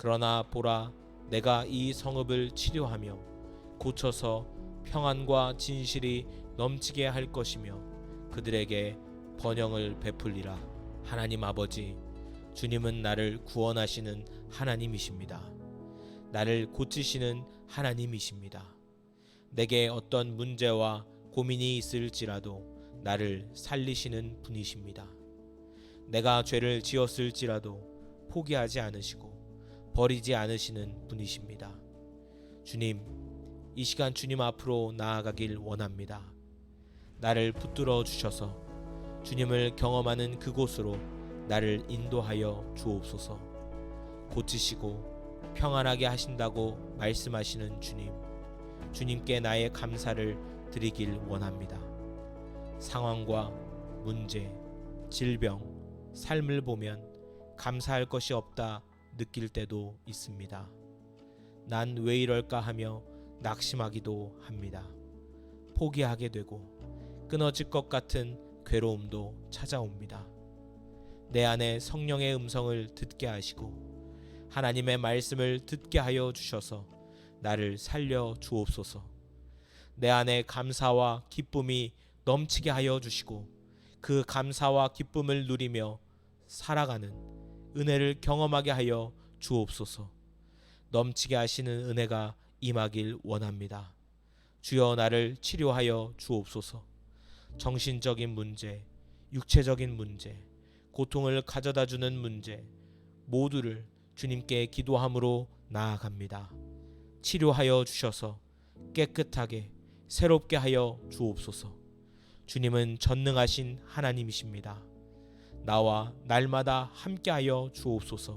그러나 보라, 내가 이 성읍을 치료하며 고쳐서 평안과 진실이 넘치게 할 것이며 그들에게 번영을 베풀리라. 하나님 아버지, 주님은 나를 구원하시는 하나님이십니다. 나를 고치시는 하나님이십니다. 내게 어떤 문제와 고민이 있을지라도 나를 살리시는 분이십니다. 내가 죄를 지었을지라도 포기하지 않으시고 버리지 않으시는 분이십니다. 주님, 이 시간 주님 앞으로 나아가길 원합니다. 나를 붙들어 주셔서 주님을 경험하는 그곳으로 나를 인도하여 주옵소서. 고치시고 평안하게 하신다고 말씀하시는 주님, 주님께 나의 감사를 드리길 원합니다. 상황과 문제, 질병, 삶을 보면 감사할 것이 없다 느낄 때도 있습니다. 난 왜 이럴까 하며 낙심하기도 합니다. 포기하게 되고 끊어질 것 같은 괴로움도 찾아옵니다. 내 안에 성령의 음성을 듣게 하시고 하나님의 말씀을 듣게 하여 주셔서 나를 살려 주옵소서. 내 안에 감사와 기쁨이 넘치게 하여 주시고 그 감사와 기쁨을 누리며 살아가는 은혜를 경험하게 하여 주옵소서. 넘치게 하시는 은혜가 임하길 원합니다. 주여, 나를 치료하여 주옵소서. 정신적인 문제, 육체적인 문제, 고통을 가져다 주는 문제 모두를 주님께 기도함으로 나아갑니다. 치료하여 주셔서 깨끗하게 새롭게 하여 주옵소서. 주님은 전능하신 하나님이십니다. 나와 날마다 함께하여 주옵소서.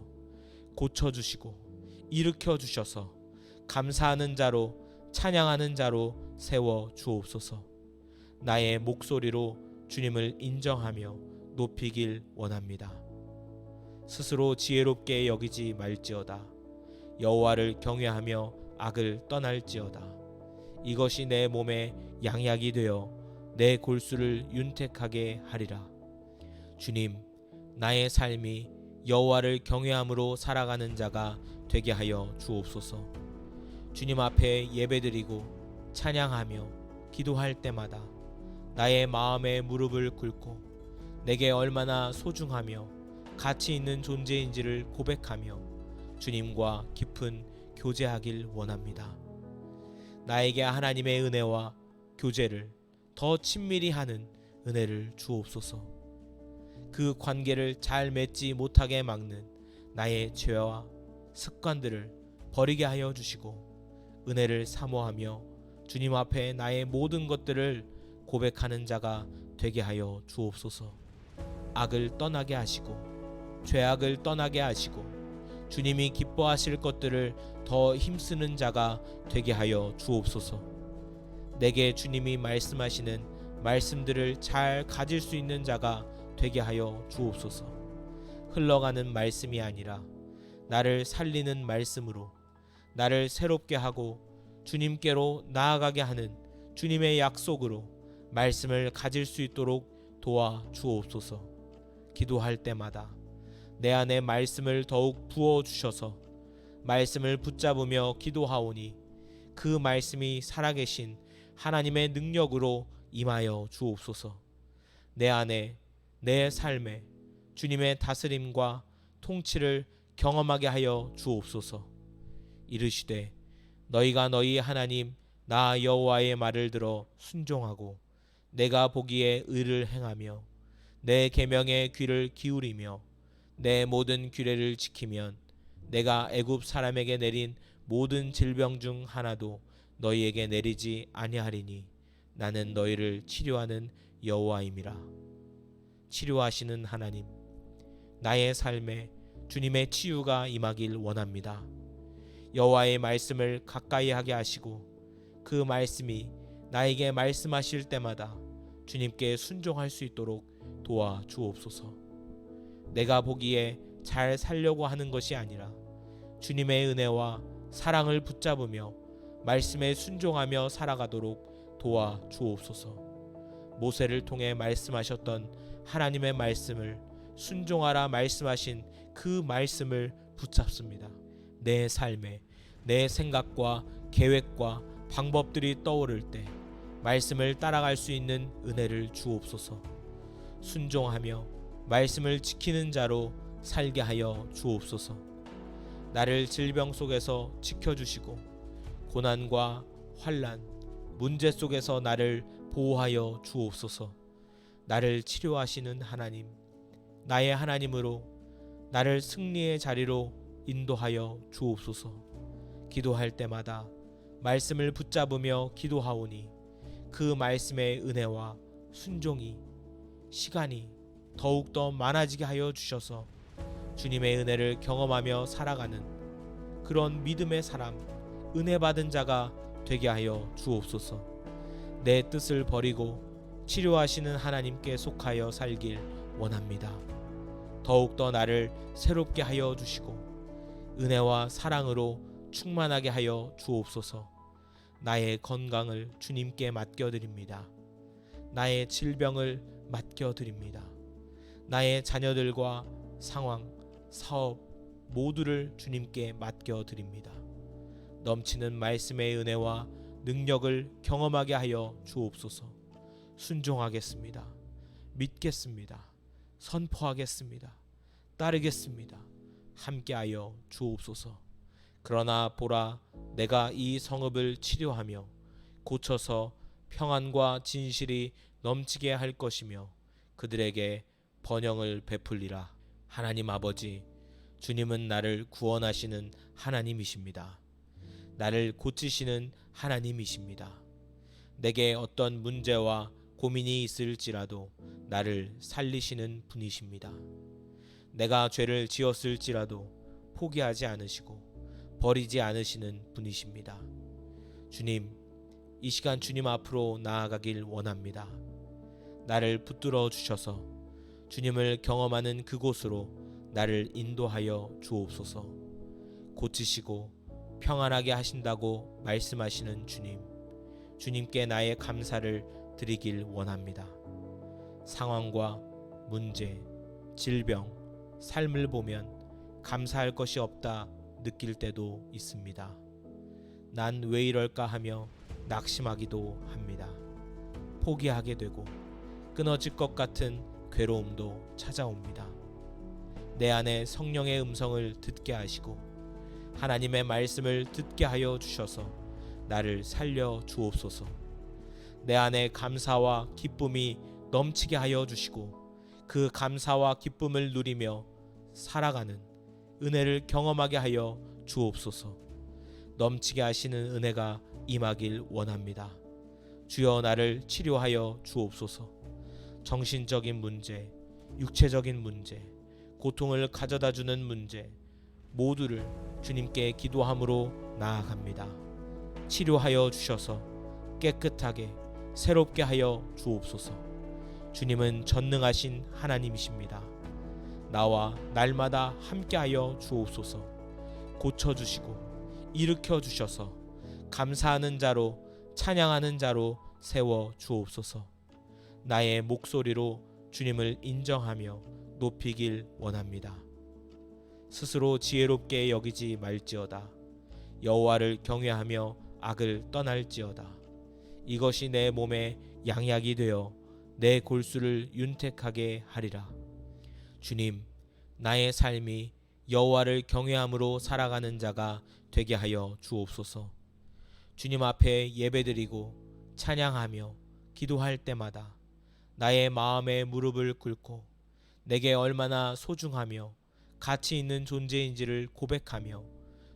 고쳐주시고 일으켜 주셔서 감사하는 자로 찬양하는 자로 세워 주옵소서. 나의 목소리로 주님을 인정하며 높이길 원합니다. 스스로 지혜롭게 여기지 말지어다. 여호와를 경외하며 악을 떠날지어다. 이것이 내 몸에 양약이 되어 내 골수를 윤택하게 하리라. 주님, 나의 삶이 여호와를 경외함으로 살아가는 자가 되게 하여 주옵소서. 주님 앞에 예배드리고 찬양하며 기도할 때마다 나의 마음에 무릎을 꿇고 내게 얼마나 소중하며 가치 있는 존재인지를 고백하며 주님과 깊은 교제하길 원합니다. 나에게 하나님의 은혜와 교제를 더 친밀히 하는 은혜를 주옵소서. 그 관계를 잘 맺지 못하게 막는 나의 죄와 습관들을 버리게 하여 주시고 은혜를 사모하며 주님 앞에 나의 모든 것들을 고백하는 자가 되게 하여 주옵소서. 악을 떠나게 하시고 죄악을 떠나게 하시고 주님이 기뻐하실 것들을 더 힘쓰는 자가 되게 하여 주옵소서. 내게 주님이 말씀하시는 말씀들을 잘 가질 수 있는 자가 되게 하여 주옵소서. 흘러가는 말씀이 아니라 나를 살리는 말씀으로 나를 새롭게 하고 주님께로 나아가게 하는 주님의 약속으로 말씀을 가질 수 있도록 도와 주옵소서. 기도할 때마다 내 안에 말씀을 더욱 부어 주셔서 말씀을 붙잡으며 기도하오니 그 말씀이 살아계신 하나님의 능력으로 임하여 주옵소서. 내 안에 내 삶에 주님의 다스림과 통치를 경험하게 하여 주옵소서. 이르시되 너희가 너희 하나님 나 여호와의 말을 들어 순종하고 내가 보기에 의를 행하며 내 계명에 귀를 기울이며 내 모든 규례를 지키면 내가 애굽 사람에게 내린 모든 질병 중 하나도 너희에게 내리지 아니하리니 나는 너희를 치료하는 여호와임이라. 치료하시는 하나님, 나의 삶에 주님의 치유가 임하길 원합니다. 여호와의 말씀을 가까이 하게 하시고 그 말씀이 나에게 말씀하실 때마다 주님께 순종할 수 있도록 도와 주옵소서. 내가 보기에 잘 살려고 하는 것이 아니라 주님의 은혜와 사랑을 붙잡으며 말씀에 순종하며 살아가도록 도와 주옵소서. 모세를 통해 말씀하셨던 하나님의 말씀을 순종하라 말씀하신 그 말씀을 붙잡습니다. 내 삶에 내 생각과 계획과 방법들이 떠오를 때 말씀을 따라갈 수 있는 은혜를 주옵소서. 순종하며 말씀을 지키는 자로 살게 하여 주옵소서. 나를 질병 속에서 지켜주시고 고난과 환난, 문제 속에서 나를 보호하여 주옵소서. 나를 치료하시는 하나님, 나의 하나님으로 나를 승리의 자리로 인도하여 주옵소서. 기도할 때마다 말씀을 붙잡으며 기도하오니 그 말씀의 은혜와 순종이 시간이 더욱더 많아지게 하여 주셔서 주님의 은혜를 경험하며 살아가는 그런 믿음의 사람, 은혜 받은 자가 되게 하여 주옵소서. 내 뜻을 버리고 치료하시는 하나님께 속하여 살길 원합니다. 더욱더 나를 새롭게 하여 주시고 은혜와 사랑으로 충만하게 하여 주옵소서. 나의 건강을 주님께 맡겨드립니다. 나의 질병을 맡겨드립니다. 나의 자녀들과 상황, 사업 모두를 주님께 맡겨드립니다. 넘치는 말씀의 은혜와 능력을 경험하게 하여 주옵소서. 순종하겠습니다. 믿겠습니다. 선포하겠습니다. 따르겠습니다. 함께하여 주옵소서. 그러나 보라, 내가 이 성읍을 치료하며 고쳐서 평안과 진실이 넘치게 할 것이며 그들에게 번영을 베풀리라. 하나님 아버지, 주님은 나를 구원하시는 하나님이십니다. 나를 고치시는 하나님이십니다. 내게 어떤 문제와 고민이 있을지라도 나를 살리시는 분이십니다. 내가 죄를 지었을지라도 포기하지 않으시고 버리지 않으시는 분이십니다. 주님, 이 시간 주님 앞으로 나아가길 원합니다. 나를 붙들어 주셔서 주님을 경험하는 그곳으로 나를 인도하여 주옵소서. 고치시고 평안하게 하신다고 말씀하시는 주님, 주님께 나의 감사를 드리길 원합니다. 상황과 문제, 질병, 삶을 보면 감사할 것이 없다 느낄 때도 있습니다. 난 왜 이럴까 하며 낙심하기도 합니다. 포기하게 되고 끊어질 것 같은 괴로움도 찾아옵니다. 내 안에 성령의 음성을 듣게 하시고 하나님의 말씀을 듣게 하여 주셔서 나를 살려 주옵소서. 내 안에 감사와 기쁨이 넘치게 하여 주시고 그 감사와 기쁨을 누리며 살아가는 은혜를 경험하게 하여 주옵소서. 넘치게 하시는 은혜가 임하길 원합니다. 주여, 나를 치료하여 주옵소서. 정신적인 문제, 육체적인 문제, 고통을 가져다 주는 문제 모두를 주님께 기도함으로 나아갑니다. 치료하여 주셔서 깨끗하게 새롭게 하여 주옵소서. 주님은 전능하신 하나님이십니다. 나와 날마다 함께하여 주옵소서. 고쳐주시고 일으켜 주셔서 감사하는 자로 찬양하는 자로 세워 주옵소서. 나의 목소리로 주님을 인정하며 높이길 원합니다. 스스로 지혜롭게 여기지 말지어다. 여호와를 경외하며 악을 떠날지어다. 이것이 내 몸에 양약이 되어 내 골수를 윤택하게 하리라. 주님, 나의 삶이 여호와를 경외함으로 살아가는 자가 되게 하여 주옵소서. 주님 앞에 예배드리고 찬양하며 기도할 때마다 나의 마음에 무릎을 꿇고 내게 얼마나 소중하며 가치 있는 존재인지를 고백하며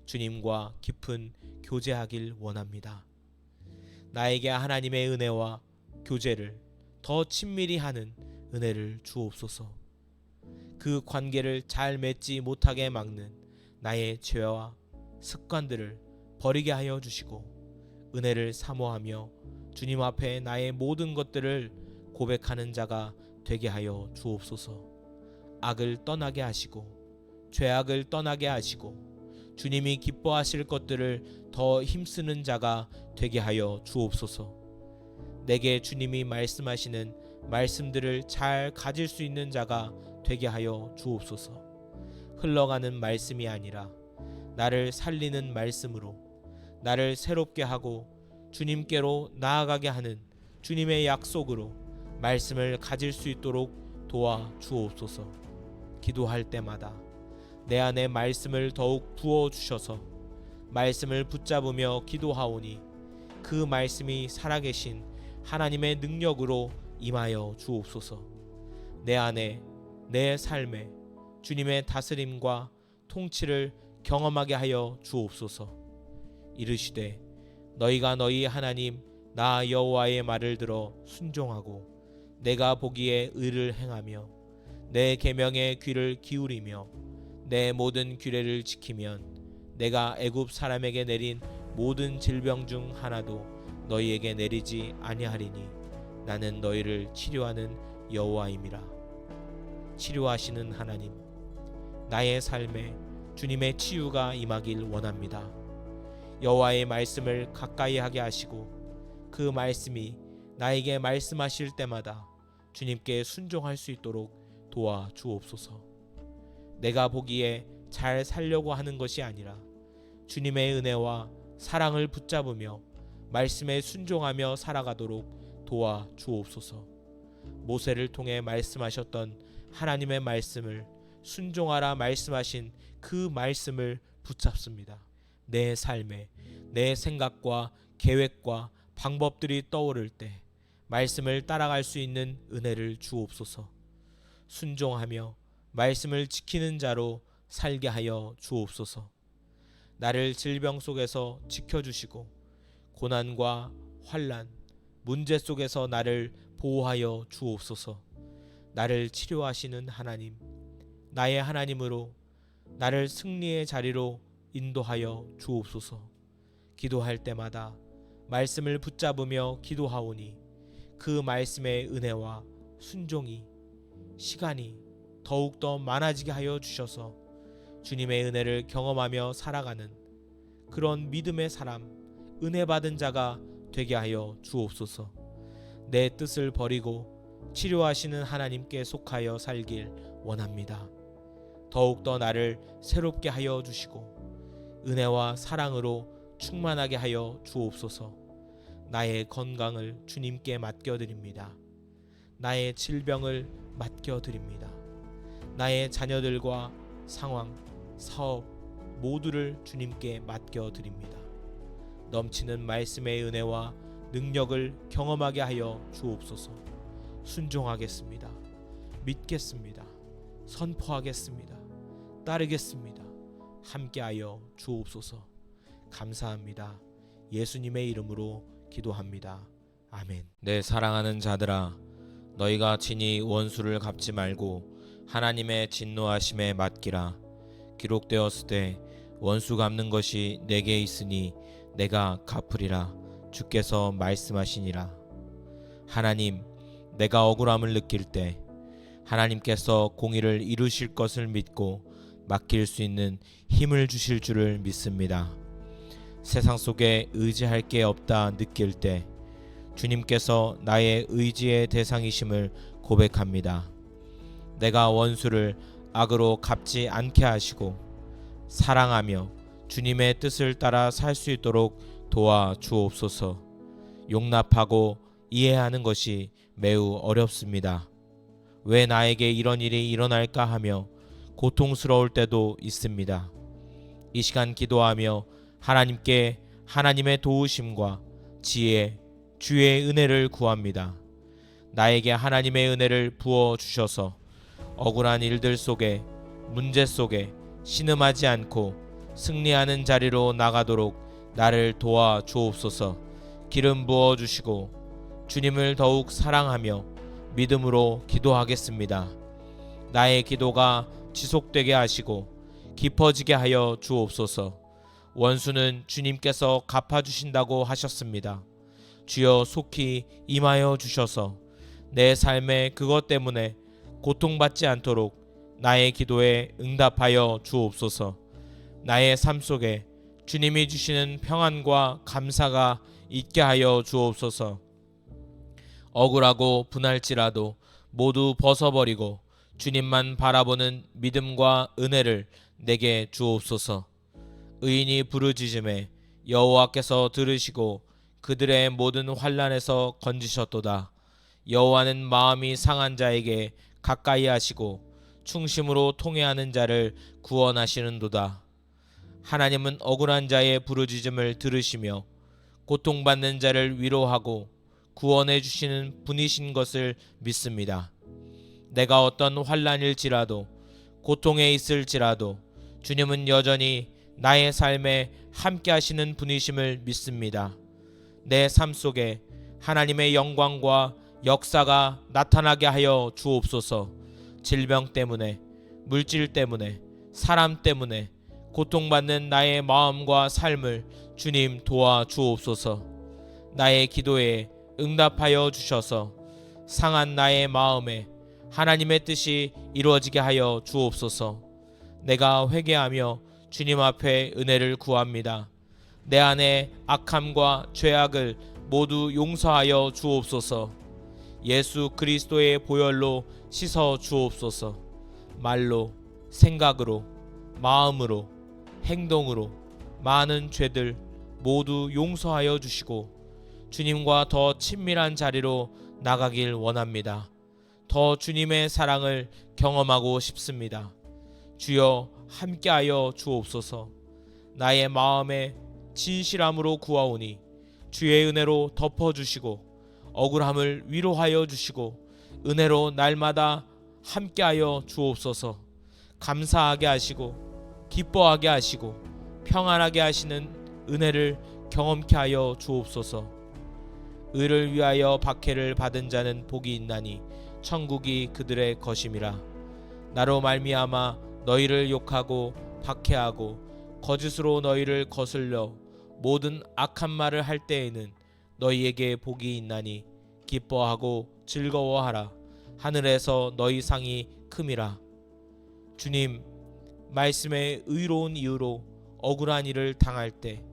주님과 깊은 교제하길 원합니다. 나에게 하나님의 은혜와 교제를 더 친밀히 하는 은혜를 주옵소서. 그 관계를 잘 맺지 못하게 막는 나의 죄와 습관들을 버리게 하여 주시고 은혜를 사모하며 주님 앞에 나의 모든 것들을 고백하는 자가 되게 하여 주옵소서. 악을 떠나게 하시고 죄악을 떠나게 하시고 주님이 기뻐하실 것들을 더 힘쓰는 자가 되게 하여 주옵소서. 내게 주님이 말씀하시는 말씀들을 잘 가질 수 있는 자가 되게 하여 주옵소서. 흘러가는 말씀이 아니라 나를 살리는 말씀으로 나를 새롭게 하고 주님께로 나아가게 하는 주님의 약속으로 말씀을 가질 수 있도록 도와 주옵소서. 기도할 때마다 내 안에 말씀을 더욱 부어 주셔서 말씀을 붙잡으며 기도하오니 그 말씀이 살아계신 하나님의 능력으로 임하여 주옵소서. 내 안에 내 삶에 주님의 다스림과 통치를 경험하게 하여 주옵소서. 이르시되 너희가 너희 하나님 나 여호와의 말을 들어 순종하고 내가 보기에 의를 행하며 내 계명에 귀를 기울이며 내 모든 규례를 지키면 내가 애굽 사람에게 내린 모든 질병 중 하나도 너희에게 내리지 아니하리니 나는 너희를 치료하는 여호와임이라. 치료하시는 하나님, 나의 삶에 주님의 치유가 임하길 원합니다. 여호와의 말씀을 가까이 하게 하시고 그 말씀이 나에게 말씀하실 때마다 주님께 순종할 수 있도록 도와 주옵소서. 내가 보기에 잘 살려고 하는 것이 아니라 주님의 은혜와 사랑을 붙잡으며 말씀에 순종하며 살아가도록 도와 주옵소서. 모세를 통해 말씀하셨던 하나님의 말씀을 순종하라 말씀하신 그 말씀을 붙잡습니다. 내 삶에 내 생각과 계획과 방법들이 떠오를 때 말씀을 따라갈 수 있는 은혜를 주옵소서. 순종하며 말씀을 지키는 자로 살게 하여 주옵소서. 나를 질병 속에서 지켜주시고 고난과 환난, 문제 속에서 나를 보호하여 주옵소서. 나를 치료하시는 하나님, 나의 하나님으로 나를 승리의 자리로 인도하여 주옵소서. 기도할 때마다 말씀을 붙잡으며 기도하오니 그 말씀의 은혜와 순종이 시간이 더욱더 많아지게 하여 주셔서 주님의 은혜를 경험하며 살아가는 그런 믿음의 사람, 은혜 받은 자가 되게 하여 주옵소서. 내 뜻을 버리고 치료하시는 하나님께 속하여 살길 원합니다. 더욱더 나를 새롭게 하여 주시고 은혜와 사랑으로 충만하게 하여 주옵소서. 나의 건강을 주님께 맡겨드립니다. 나의 질병을 맡겨드립니다. 나의 자녀들과 상황, 사업 모두를 주님께 맡겨드립니다. 넘치는 말씀의 은혜와 능력을 경험하게 하여 주옵소서. 순종하겠습니다. 믿겠습니다. 선포하겠습니다. 따르겠습니다. 함께하여 주옵소서. 감사합니다. 예수님의 이름으로 기도합니다. 아멘. 내 사랑하는 자들아, 너희가 친히 원수를 갚지 말고 하나님의 진노하심에 맡기라. 기록되었으되 원수 갚는 것이 내게 있으니 내가 갚으리라. 주께서 말씀하시니라. 하나님, 내가 억울함을 느낄 때 하나님께서 공의를 이루실 것을 믿고 맡길 수 있는 힘을 주실 줄을 믿습니다. 세상 속에 의지할 게 없다 느낄 때 주님께서 나의 의지의 대상이심을 고백합니다. 내가 원수를 악으로 갚지 않게 하시고 사랑하며 주님의 뜻을 따라 살 수 있도록 도와 주옵소서. 용납하고 이해하는 것이 매우 어렵습니다. 왜 나에게 이런 일이 일어날까 하며 고통스러울 때도 있습니다. 이 시간 기도하며 하나님께 하나님의 도우심과 지혜, 주의 은혜를 구합니다. 나에게 하나님의 은혜를 부어 주셔서 억울한 일들 속에, 문제 속에 신음하지 않고 승리하는 자리로 나가도록 나를 도와 주옵소서. 기름 부어 주시고 주님을 더욱 사랑하며 믿음으로 기도하겠습니다. 나의 기도가 지속되게 하시고 깊어지게 하여 주옵소서. 원수는 주님께서 갚아주신다고 하셨습니다. 주여 속히 임하여 주셔서 내 삶에 그것 때문에 고통받지 않도록 나의 기도에 응답하여 주옵소서. 나의 삶 속에 주님이 주시는 평안과 감사가 있게 하여 주옵소서. 억울하고 분할지라도 모두 벗어버리고 주님만 바라보는 믿음과 은혜를 내게 주옵소서. 의인이 부르짖음에 여호와께서 들으시고 그들의 모든 환난에서 건지셨도다. 여호와는 마음이 상한 자에게 가까이 하시고 충심으로 통회하는 자를 구원하시는도다. 하나님은 억울한 자의 부르짖음을 들으시며 고통받는 자를 위로하고 구원해 주시는 분이신 것을 믿습니다. 내가 어떤 환난일지라도 고통에 있을지라도 주님은 여전히 나의 삶에 함께 하시는 분이심을 믿습니다. 내 삶 속에 하나님의 영광과 역사가 나타나게 하여 주옵소서. 질병 때문에, 물질 때문에, 사람 때문에 고통받는 나의 마음과 삶을 주님 도와 주옵소서. 나의 기도에 응답하여 주셔서 상한 나의 마음에 하나님의 뜻이 이루어지게 하여 주옵소서. 내가 회개하며 주님 앞에 은혜를 구합니다. 내 안에 악함과 죄악을 모두 용서하여 주옵소서. 예수 그리스도의 보혈로 씻어 주옵소서. 말로, 생각으로, 마음으로, 행동으로 많은 죄들 모두 용서하여 주시고 주님과 더 친밀한 자리로 나가길 원합니다. 더 주님의 사랑을 경험하고 싶습니다. 주여 함께하여 주옵소서. 나의 마음에 진실함으로 구하오니 주의 은혜로 덮어주시고 억울함을 위로하여 주시고 은혜로 날마다 함께하여 주옵소서. 감사하게 하시고 기뻐하게 하시고 평안하게 하시는 은혜를 경험케 하여 주옵소서. 의를 위하여 박해를 받은 자는 복이 있나니 천국이 그들의 것임이라. 나로 말미암아 너희를 욕하고 박해하고 거짓으로 너희를 거슬려 모든 악한 말을 할 때에는 너희에게 복이 있나니 기뻐하고 즐거워하라. 하늘에서 너희 상이 큼이라. 주님, 말씀의 의로운 이유로 억울한 일을 당할 때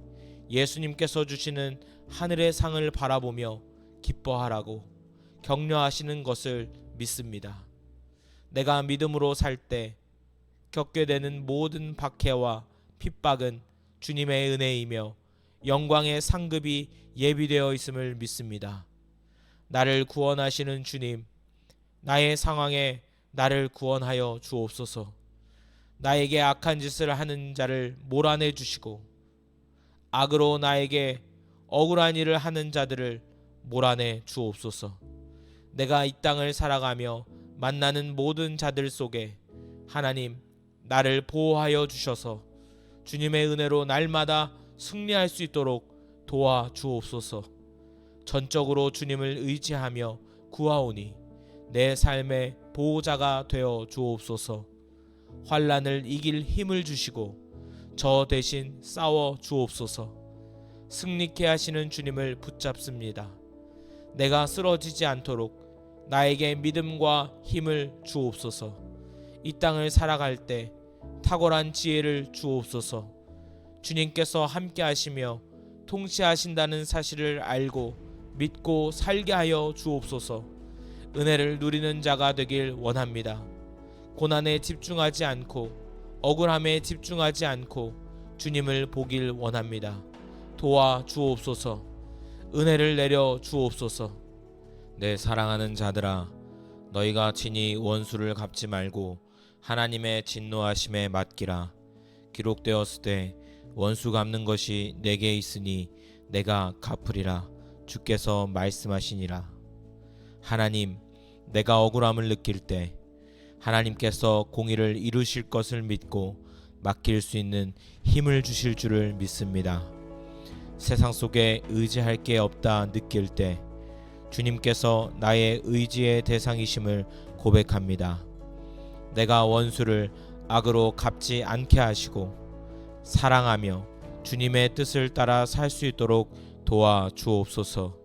예수님께서 주시는 하늘의 상을 바라보며 기뻐하라고 격려하시는 것을 믿습니다. 내가 믿음으로 살 때 겪게 되는 모든 박해와 핍박은 주님의 은혜이며 영광의 상급이 예비되어 있음을 믿습니다. 나를 구원하시는 주님, 나의 상황에 나를 구원하여 주옵소서. 나에게 악한 짓을 하는 자를 몰아내 주시고 악으로 나에게 억울한 일을 하는 자들을 몰아내 주옵소서. 내가 이 땅을 살아가며 만나는 모든 자들 속에 하나님 나를 보호하여 주셔서 주님의 은혜로 날마다 승리할 수 있도록 도와 주옵소서. 전적으로 주님을 의지하며 구하오니 내 삶의 보호자가 되어 주옵소서. 환난을 이길 힘을 주시고 저 대신 싸워 주옵소서. 승리케 하시는 주님을 붙잡습니다. 내가 쓰러지지 않도록 나에게 믿음과 힘을 주옵소서. 이 땅을 살아갈 때 탁월한 지혜를 주옵소서. 주님께서 함께 하시며 통치하신다는 사실을 알고 믿고 살게 하여 주옵소서. 은혜를 누리는 자가 되길 원합니다. 고난에 집중하지 않고 억울함에 집중하지 않고 주님을 보길 원합니다. 도와 주옵소서. 은혜를 내려 주옵소서. 내 사랑하는 자들아, 너희가 친히 원수를 갚지 말고 하나님의 진노하심에 맡기라. 기록되었으되 원수 갚는 것이 내게 있으니 내가 갚으리라. 주께서 말씀하시니라. 하나님, 내가 억울함을 느낄 때 하나님께서 공의를 이루실 것을 믿고 맡길 수 있는 힘을 주실 줄을 믿습니다. 세상 속에 의지할 게 없다 느낄 때 주님께서 나의 의지의 대상이심을 고백합니다. 내가 원수를 악으로 갚지 않게 하시고 사랑하며 주님의 뜻을 따라 살 수 있도록 도와 주옵소서.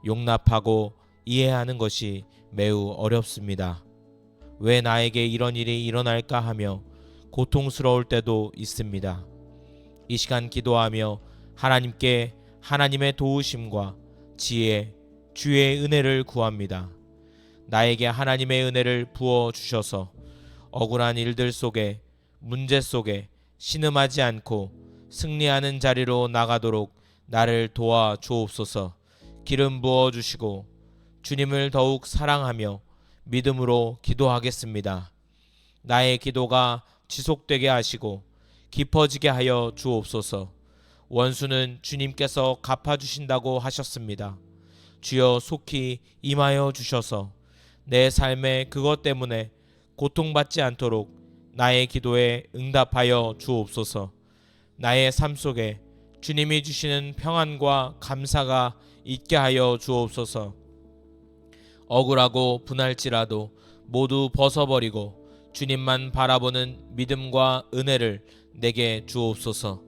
용납하고 이해하는 것이 매우 어렵습니다. 왜 나에게 이런 일이 일어날까 하며 고통스러울 때도 있습니다. 이 시간 기도하며 하나님께 하나님의 도우심과 지혜, 주의 은혜를 구합니다. 나에게 하나님의 은혜를 부어 주셔서 억울한 일들 속에 문제 속에 신음하지 않고 승리하는 자리로 나가도록 나를 도와 주옵소서. 기름 부어 주시고 주님을 더욱 사랑하며 믿음으로 기도하겠습니다. 나의 기도가 지속되게 하시고 깊어지게 하여 주옵소서. 원수는 주님께서 갚아주신다고 하셨습니다. 주여 속히 임하여 주셔서 내 삶에 그것 때문에 고통받지 않도록 나의 기도에 응답하여 주옵소서. 나의 삶 속에 주님이 주시는 평안과 감사가 있게 하여 주옵소서. 억울하고 분할지라도 모두 벗어버리고 주님만 바라보는 믿음과 은혜를 내게 주옵소서.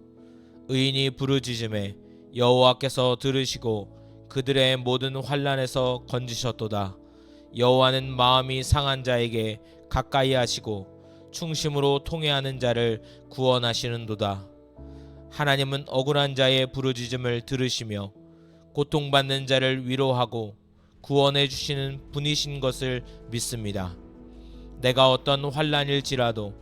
의인이 부르짖음에 여호와께서 들으시고 그들의 모든 환난에서 건지셨도다. 여호와는 마음이 상한 자에게 가까이 하시고 충심으로 통회하는 자를 구원하시는도다. 하나님은 억울한 자의 부르짖음을 들으시며 고통받는 자를 위로하고 구원해 주시는 분이신 것을 믿습니다. 내가 어떤 환난일지라도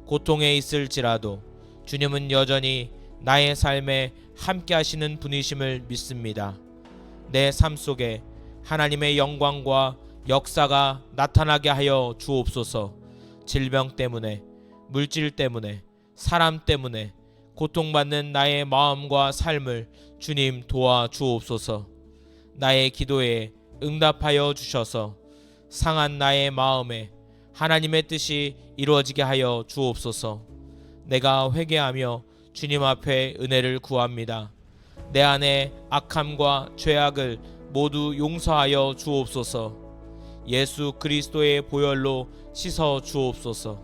고통에 있을지라도 주님은 여전히 나의 삶에 함께 하시는 분이심을 믿습니다. 내 삶 속에 하나님의 영광과 역사가 나타나게 하여 주옵소서. 질병 때문에, 물질 때문에, 사람 때문에 고통받는 나의 마음과 삶을 주님 도와 주옵소서. 나의 기도에 응답하여 주셔서 상한 나의 마음에 하나님의 뜻이 이루어지게 하여 주옵소서. 내가 회개하며 주님 앞에 은혜를 구합니다. 내 안에 악함과 죄악을 모두 용서하여 주옵소서. 예수 그리스도의 보혈로 씻어 주옵소서.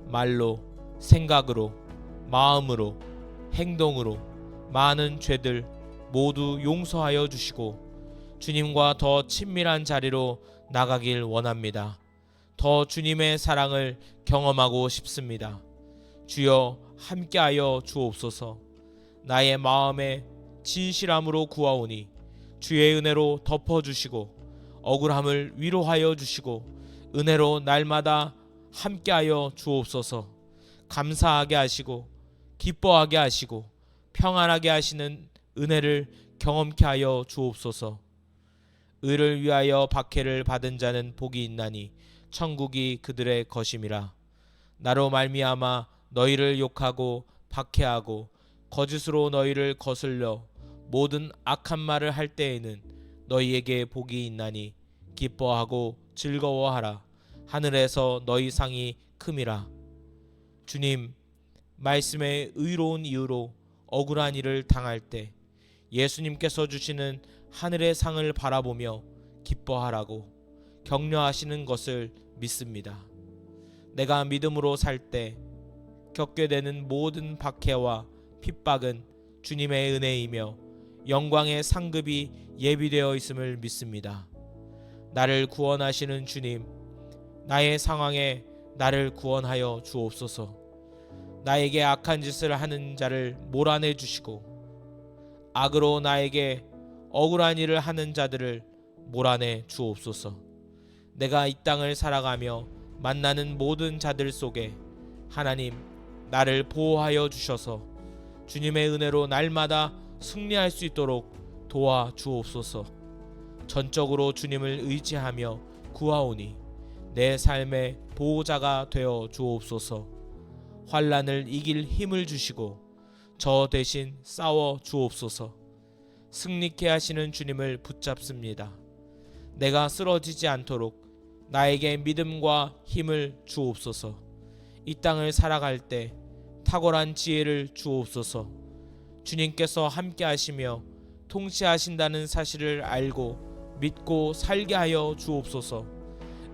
말로, 생각으로, 마음으로, 행동으로 많은 죄들 모두 용서하여 주시고 주님과 더 친밀한 자리로 나가길 원합니다. 더 주님의 사랑을 경험하고 싶습니다. 주여 함께하여 주옵소서. 나의 마음에 진실함으로 구하오니 주의 은혜로 덮어주시고 억울함을 위로하여 주시고 은혜로 날마다 함께하여 주옵소서. 감사하게 하시고 기뻐하게 하시고 평안하게 하시는 은혜를 경험케 하여 주옵소서. 의를 위하여 박해를 받은 자는 복이 있나니 천국이 그들의 것임이라. 나로 말미암아 너희를 욕하고 박해하고 거짓으로 너희를 거슬려 모든 악한 말을 할 때에는 너희에게 복이 있나니 기뻐하고 즐거워하라. 하늘에서 너희 상이 큼이라. 주님, 말씀의 의로운 이유로 억울한 일을 당할 때 예수님께서 주시는 하늘의 상을 바라보며 기뻐하라고 격려하시는 것을 믿습니다. 내가 믿음으로 살 때 겪게 되는 모든 박해와 핍박은 주님의 은혜이며 영광의 상급이 예비되어 있음을 믿습니다. 나를 구원하시는 주님, 나의 상황에 나를 구원하여 주옵소서. 나에게 악한 짓을 하는 자를 몰아내 주시고 악으로 나에게 억울한 일을 하는 자들을 몰아내 주옵소서. 내가 이 땅을 살아가며 만나는 모든 자들 속에 하나님 나를 보호하여 주셔서 주님의 은혜로 날마다 승리할 수 있도록 도와 주옵소서. 전적으로 주님을 의지하며 구하오니 내 삶의 보호자가 되어 주옵소서. 환난을 이길 힘을 주시고 저 대신 싸워 주옵소서. 승리케 하시는 주님을 붙잡습니다. 내가 쓰러지지 않도록 나에게 믿음과 힘을 주옵소서. 이 땅을 살아갈 때 탁월한 지혜를 주옵소서. 주님께서 함께 하시며 통치하신다는 사실을 알고 믿고 살게 하여 주옵소서.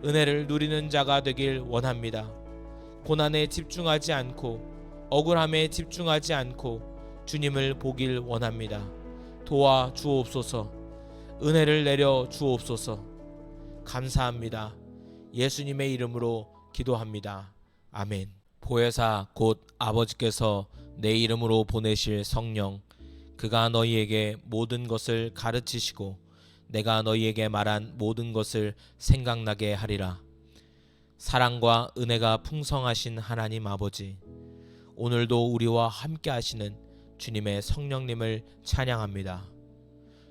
은혜를 누리는 자가 되길 원합니다. 고난에 집중하지 않고 억울함에 집중하지 않고 주님을 보길 원합니다. 도와 주옵소서. 은혜를 내려 주옵소서. 감사합니다. 예수님의 이름으로 기도합니다. 아멘. 보혜사 곧 아버지께서 내 이름으로 보내실 성령, 그가 너희에게 모든 것을 가르치시고 내가 너희에게 말한 모든 것을 생각나게 하리라. 사랑과 은혜가 풍성하신 하나님 아버지, 오늘도 우리와 함께 하시는 주님의 성령님을 찬양합니다.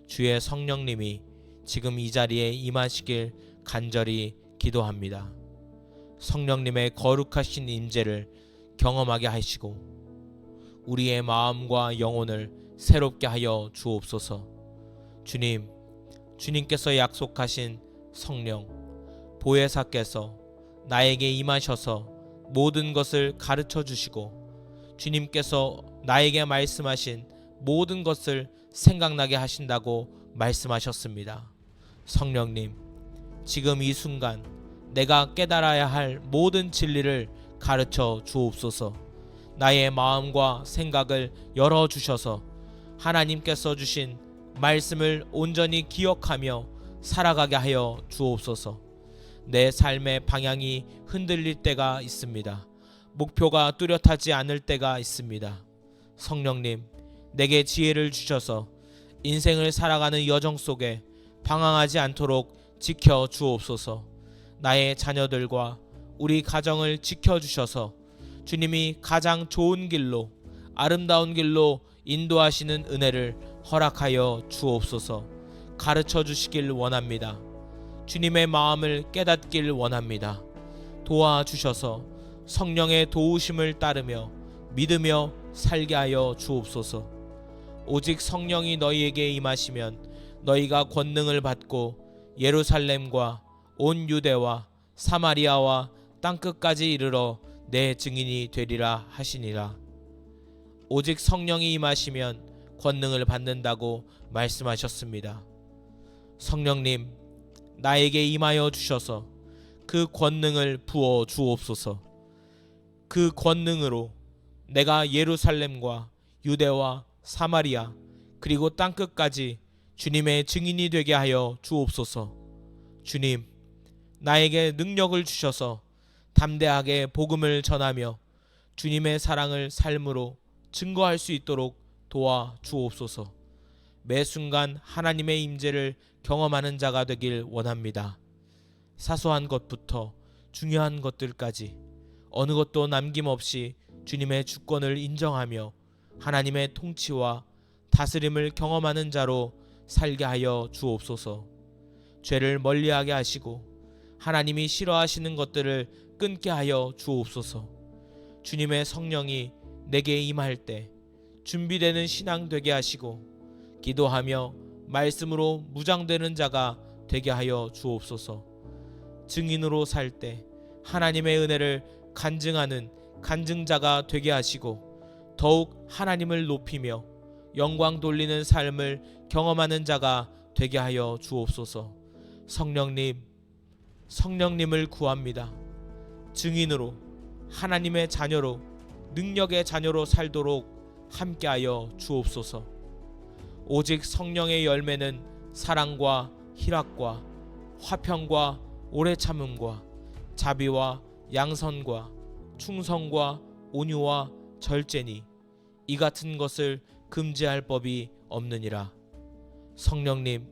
주의 성령님이 지금 이 자리에 임하시길 간절히 기도합니다. 성령님의 거룩하신 임재를 경험하게 하시고 우리의 마음과 영혼을 새롭게 하여 주옵소서. 주님, 주님께서 약속하신 성령 보혜사께서 나에게 임하셔서 모든 것을 가르쳐 주시고 주님께서 나에게 말씀하신 모든 것을 생각나게 하신다고 말씀하셨습니다. 성령님, 지금 이 순간 내가 깨달아야 할 모든 진리를 가르쳐 주옵소서. 나의 마음과 생각을 열어주셔서 하나님께서 주신 말씀을 온전히 기억하며 살아가게 하여 주옵소서. 내 삶의 방향이 흔들릴 때가 있습니다. 목표가 뚜렷하지 않을 때가 있습니다. 성령님, 내게 지혜를 주셔서 인생을 살아가는 여정 속에 방황하지 않도록 지켜 주옵소서. 나의 자녀들과 우리 가정을 지켜 주셔서 주님이 가장 좋은 길로, 아름다운 길로 인도하시는 은혜를 허락하여 주옵소서. 가르쳐 주시길 원합니다. 주님의 마음을 깨닫길 원합니다. 도와주셔서 성령의 도우심을 따르며 믿으며 살게 하여 주옵소서. 오직 성령이 너희에게 임하시면 너희가 권능을 받고 예루살렘과 온 유대와 사마리아와 땅끝까지 이르러 내 증인이 되리라 하시니라. 오직 성령이 임하시면 권능을 받는다고 말씀하셨습니다. 성령님, 나에게 임하여 주셔서 그 권능을 부어 주옵소서. 그 권능으로 내가 예루살렘과 유대와 사마리아 그리고 땅끝까지 주님의 증인이 되게 하여 주옵소서. 주님, 나에게 능력을 주셔서 담대하게 복음을 전하며 주님의 사랑을 삶으로 증거할 수 있도록 도와 주옵소서. 매 순간 하나님의 임재를 경험하는 자가 되길 원합니다. 사소한 것부터 중요한 것들까지 어느 것도 남김없이 주님의 주권을 인정하며 하나님의 통치와 다스림을 경험하는 자로 살게 하여 주옵소서. 죄를 멀리하게 하시고 하나님이 싫어하시는 것들을 끊게 하여 주옵소서. 주님의 성령이 내게 임할 때 준비되는 신앙 되게 하시고 기도하며 말씀으로 무장되는 자가 되게 하여 주옵소서. 증인으로 살 때 하나님의 은혜를 간증하는 간증자가 되게 하시고 더욱 하나님을 높이며 영광 돌리는 삶을 경험하는 자가 되게 하여 주옵소서. 성령님, 성령님을 구합니다. 증인으로 하나님의 자녀로 능력의 자녀로 살도록 함께하여 주옵소서. 오직 성령의 열매는 사랑과 희락과 화평과 오래 참음과 자비와 양선과 충성과 온유와 절제니 이 같은 것을 금지할 법이 없느니라. 성령님,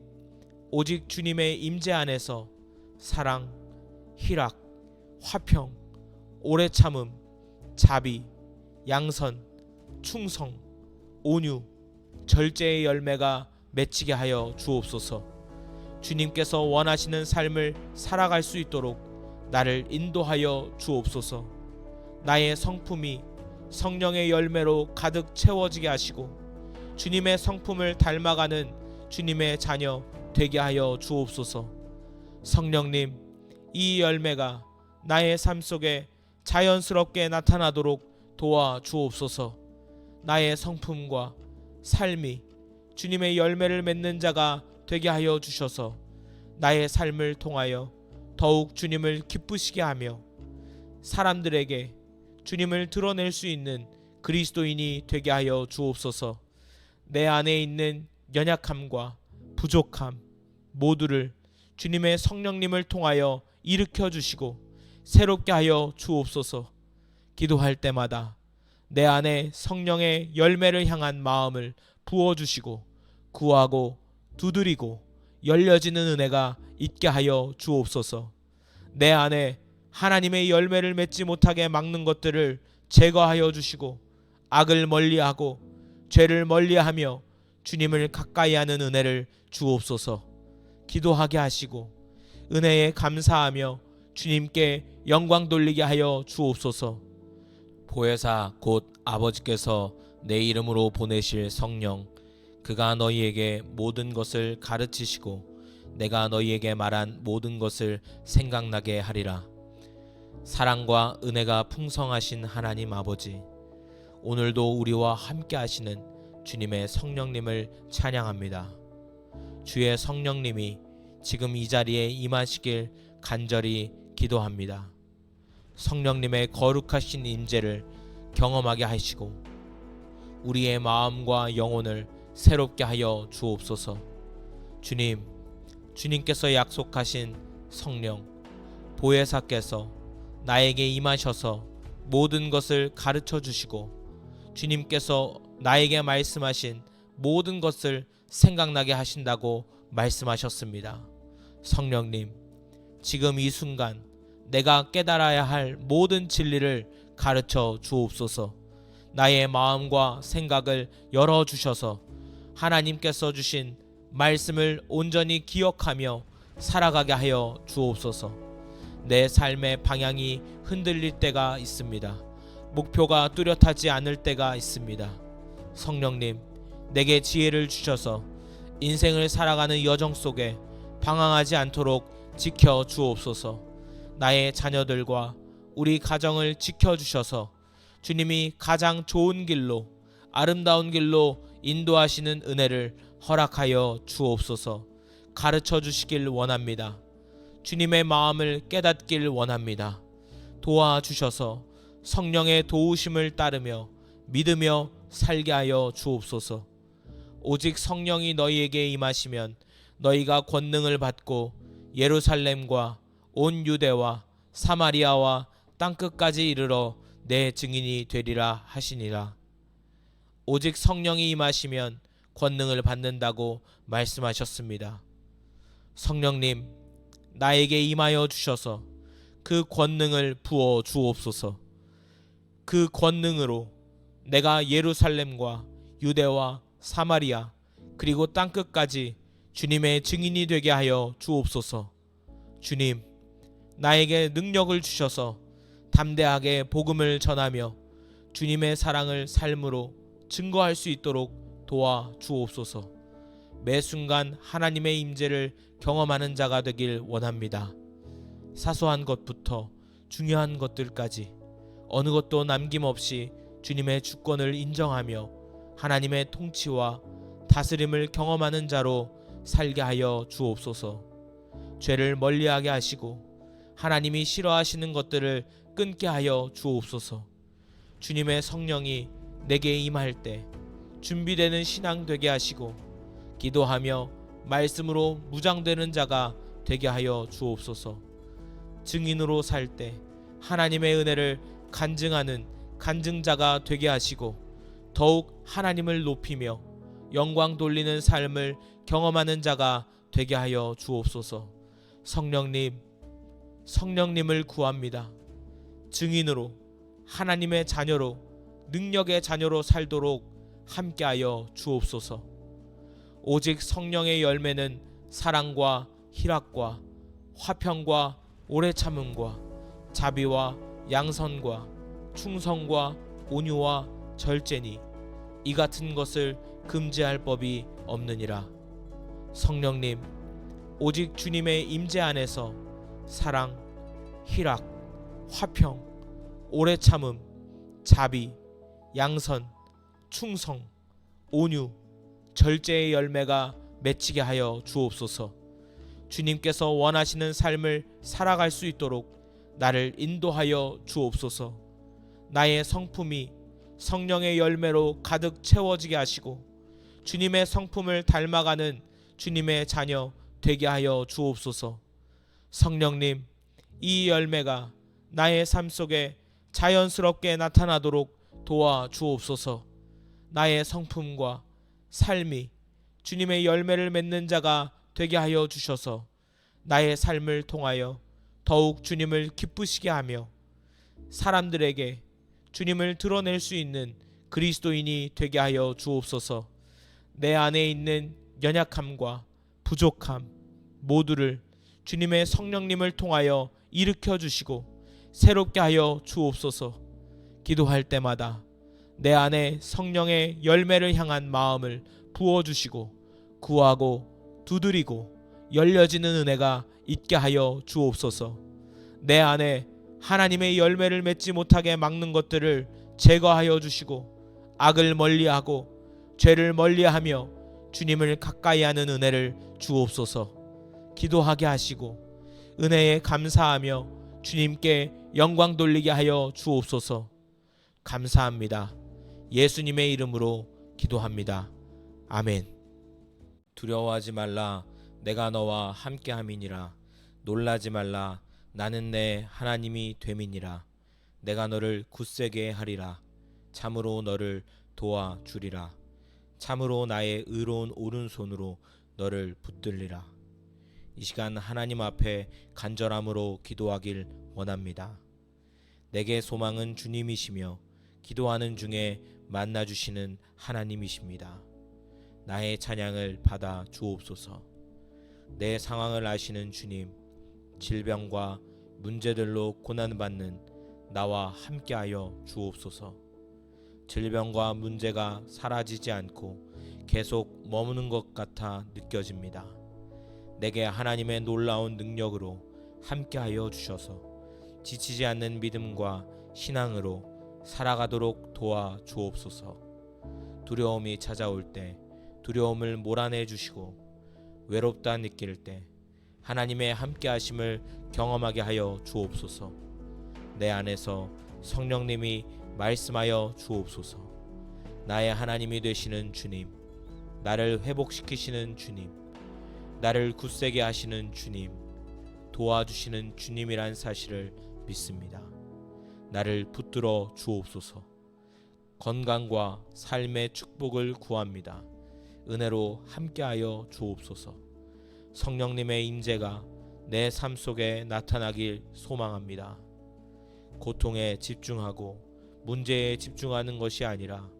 오직 주님의 임재 안에서 사랑, 희락, 화평, 오래 참음, 자비, 양선, 충성, 온유, 절제의 열매가 맺히게 하여 주옵소서. 주님께서 원하시는 삶을 살아갈 수 있도록 나를 인도하여 주옵소서. 나의 성품이 성령의 열매로 가득 채워지게 하시고 주님의 성품을 닮아가는 주님의 자녀 되게 하여 주옵소서. 성령님, 이 열매가 나의 삶 속에 자연스럽게 나타나도록 도와 주옵소서. 나의 성품과 삶이 주님의 열매를 맺는 자가 되게 하여 주셔서 나의 삶을 통하여 더욱 주님을 기쁘시게 하며 사람들에게 주님을 드러낼 수 있는 그리스도인이 되게 하여 주옵소서. 내 안에 있는 연약함과 부족함 모두를 주님의 성령님을 통하여 일으켜 주시고 새롭게 하여 주옵소서. 기도할 때마다 내 안에 성령의 열매를 향한 마음을 부어주시고 구하고 두드리고 열려지는 은혜가 있게 하여 주옵소서. 내 안에 하나님의 열매를 맺지 못하게 막는 것들을 제거하여 주시고 악을 멀리하고 죄를 멀리하며 주님을 가까이하는 은혜를 주옵소서. 기도하게 하시고 은혜에 감사하며 주님께 영광 돌리게 하여 주옵소서. 보혜사 곧 아버지께서 내 이름으로 보내실 성령, 그가 너희에게 모든 것을 가르치시고 내가 너희에게 말한 모든 것을 생각나게 하리라. 사랑과 은혜가 풍성하신 하나님 아버지, 오늘도 우리와 함께 하시는 주님의 성령님을 찬양합니다. 주의 성령님이 지금 이 자리에 임하시길 간절히 기도합니다. 성령님의 거룩하신 임재를 경험하게 하시고 우리의 마음과 영혼을 새롭게 하여 주옵소서. 주님께서 약속하신 성령 보혜사께서 나에게 임하셔서 모든 것을 가르쳐 주시고 주님께서 나에게 말씀하신 모든 것을 생각나게 하신다고 말씀하셨습니다. 성령님, 지금 이 순간 내가 깨달아야 할 모든 진리를 가르쳐 주옵소서. 나의 마음과 생각을 열어주셔서 하나님께서 주신 말씀을 온전히 기억하며 살아가게 하여 주옵소서. 내 삶의 방향이 흔들릴 때가 있습니다. 목표가 뚜렷하지 않을 때가 있습니다. 성령님, 내게 지혜를 주셔서 인생을 살아가는 여정 속에 방황하지 않도록 지켜 주옵소서. 나의 자녀들과 우리 가정을 지켜 주셔서 주님이 가장 좋은 길로, 아름다운 길로 인도하시는 은혜를 허락하여 주옵소서. 가르쳐 주시길 원합니다. 주님의 마음을 깨닫길 원합니다. 도와주셔서 성령의 도우심을 따르며 믿으며 살게 하여 주옵소서. 오직 성령이 너희에게 임하시면 너희가 권능을 받고 예루살렘과 온 유대와 사마리아와 땅끝까지 이르러 내 증인이 되리라 하시니라. 오직 성령이 임하시면 권능을 받는다고 말씀하셨습니다. 성령님, 나에게 임하여 주셔서 그 권능을 부어 주옵소서. 그 권능으로 내가 예루살렘과 유대와 사마리아 그리고 땅끝까지 주님의 증인이 되게 하여 주옵소서. 주님, 나에게 능력을 주셔서 담대하게 복음을 전하며 주님의 사랑을 삶으로 증거할 수 있도록 도와 주옵소서. 매 순간 하나님의 임재를 경험하는 자가 되길 원합니다. 사소한 것부터 중요한 것들까지 어느 것도 남김없이 주님의 주권을 인정하며 하나님의 통치와 다스림을 경험하는 자로 살게 하여 주옵소서. 죄를 멀리하게 하시고 하나님이 싫어하시는 것들을 끊게 하여 주옵소서. 주님의 성령이 내게 임할 때 준비되는 신앙 되게 하시고 기도하며 말씀으로 무장되는 자가 되게 하여 주옵소서. 증인으로 살 때 하나님의 은혜를 간증하는 간증자가 되게 하시고 더욱 하나님을 높이며 영광 돌리는 삶을 경험하는 자가 되게 하여 주옵소서. 성령님을 구합니다. 증인으로 하나님의 자녀로 능력의 자녀로 살도록 함께하여 주옵소서. 오직 성령의 열매는 사랑과 희락과 화평과 오래 참음과 자비와 양선과 충성과 온유와 절제니 이 같은 것을 금지할 법이 없느니라. 성령님, 오직 주님의 임재 안에서 사랑, 희락, 화평, 오래 참음, 자비, 양선, 충성, 온유, 절제의 열매가 맺히게 하여 주옵소서. 주님께서 원하시는 삶을 살아갈 수 있도록 나를 인도하여 주옵소서. 나의 성품이 성령의 열매로 가득 채워지게 하시고 주님의 성품을 닮아가는 주님의 자녀 되게 하여 주옵소서. 성령님, 이 열매가 나의 삶 속에 자연스럽게 나타나도록 도와 주옵소서. 나의 성품과 삶이 주님의 열매를 맺는 자가 되게 하여 주셔서 나의 삶을 통하여 더욱 주님을 기쁘시게 하며 사람들에게 주님을 드러낼 수 있는 그리스도인이 되게 하여 주옵소서. 내 안에 있는 연약함과 부족함 모두를 주님의 성령님을 통하여 일으켜 주시고 새롭게 하여 주옵소서. 기도할 때마다 내 안에 성령의 열매를 향한 마음을 부어주시고 구하고 두드리고 열려지는 은혜가 있게 하여 주옵소서. 내 안에 하나님의 열매를 맺지 못하게 막는 것들을 제거하여 주시고 악을 멀리하고 죄를 멀리하며 주님을 가까이 하는 은혜를 주옵소서. 기도하게 하시고 은혜에 감사하며 주님께 영광 돌리게 하여 주옵소서. 감사합니다. 예수님의 이름으로 기도합니다. 아멘. 두려워하지 말라. 내가 너와 함께함이니라. 놀라지 말라. 나는 내 하나님이 됨이니라. 내가 너를 굳세게 하리라. 참으로 너를 도와주리라. 참으로 나의 의로운 오른손으로 너를 붙들리라. 이 시간 하나님 앞에 간절함으로 기도하길 원합니다. 내게 소망은 주님이시며 기도하는 중에 만나주시는 하나님이십니다. 나의 찬양을 받아 주옵소서. 내 상황을 아시는 주님, 질병과 문제들로 고난받는 나와 함께하여 주옵소서. 질병과 문제가 사라지지 않고 계속 머무는 것 같아 느껴집니다. 내게 하나님의 놀라운 능력으로 함께하여 주셔서 지치지 않는 믿음과 신앙으로 살아가도록 도와 주옵소서. 두려움이 찾아올 때 두려움을 몰아내 주시고 외롭다 느낄 때 하나님의 함께하심을 경험하게 하여 주옵소서. 내 안에서 성령님이 말씀하여 주옵소서. 나의 하나님이 되시는 주님, 나를 회복시키시는 주님, 나를 굳세게 하시는 주님, 도와주시는 주님이란 사실을 믿습니다. 나를 붙들어 주옵소서. 건강과 삶의 축복을 구합니다. 은혜로 함께하여 주옵소서. 성령님의 임재가 내 삶 속에 나타나길 소망합니다. 고통에 집중하고 문제에 집중하는 것이 아니라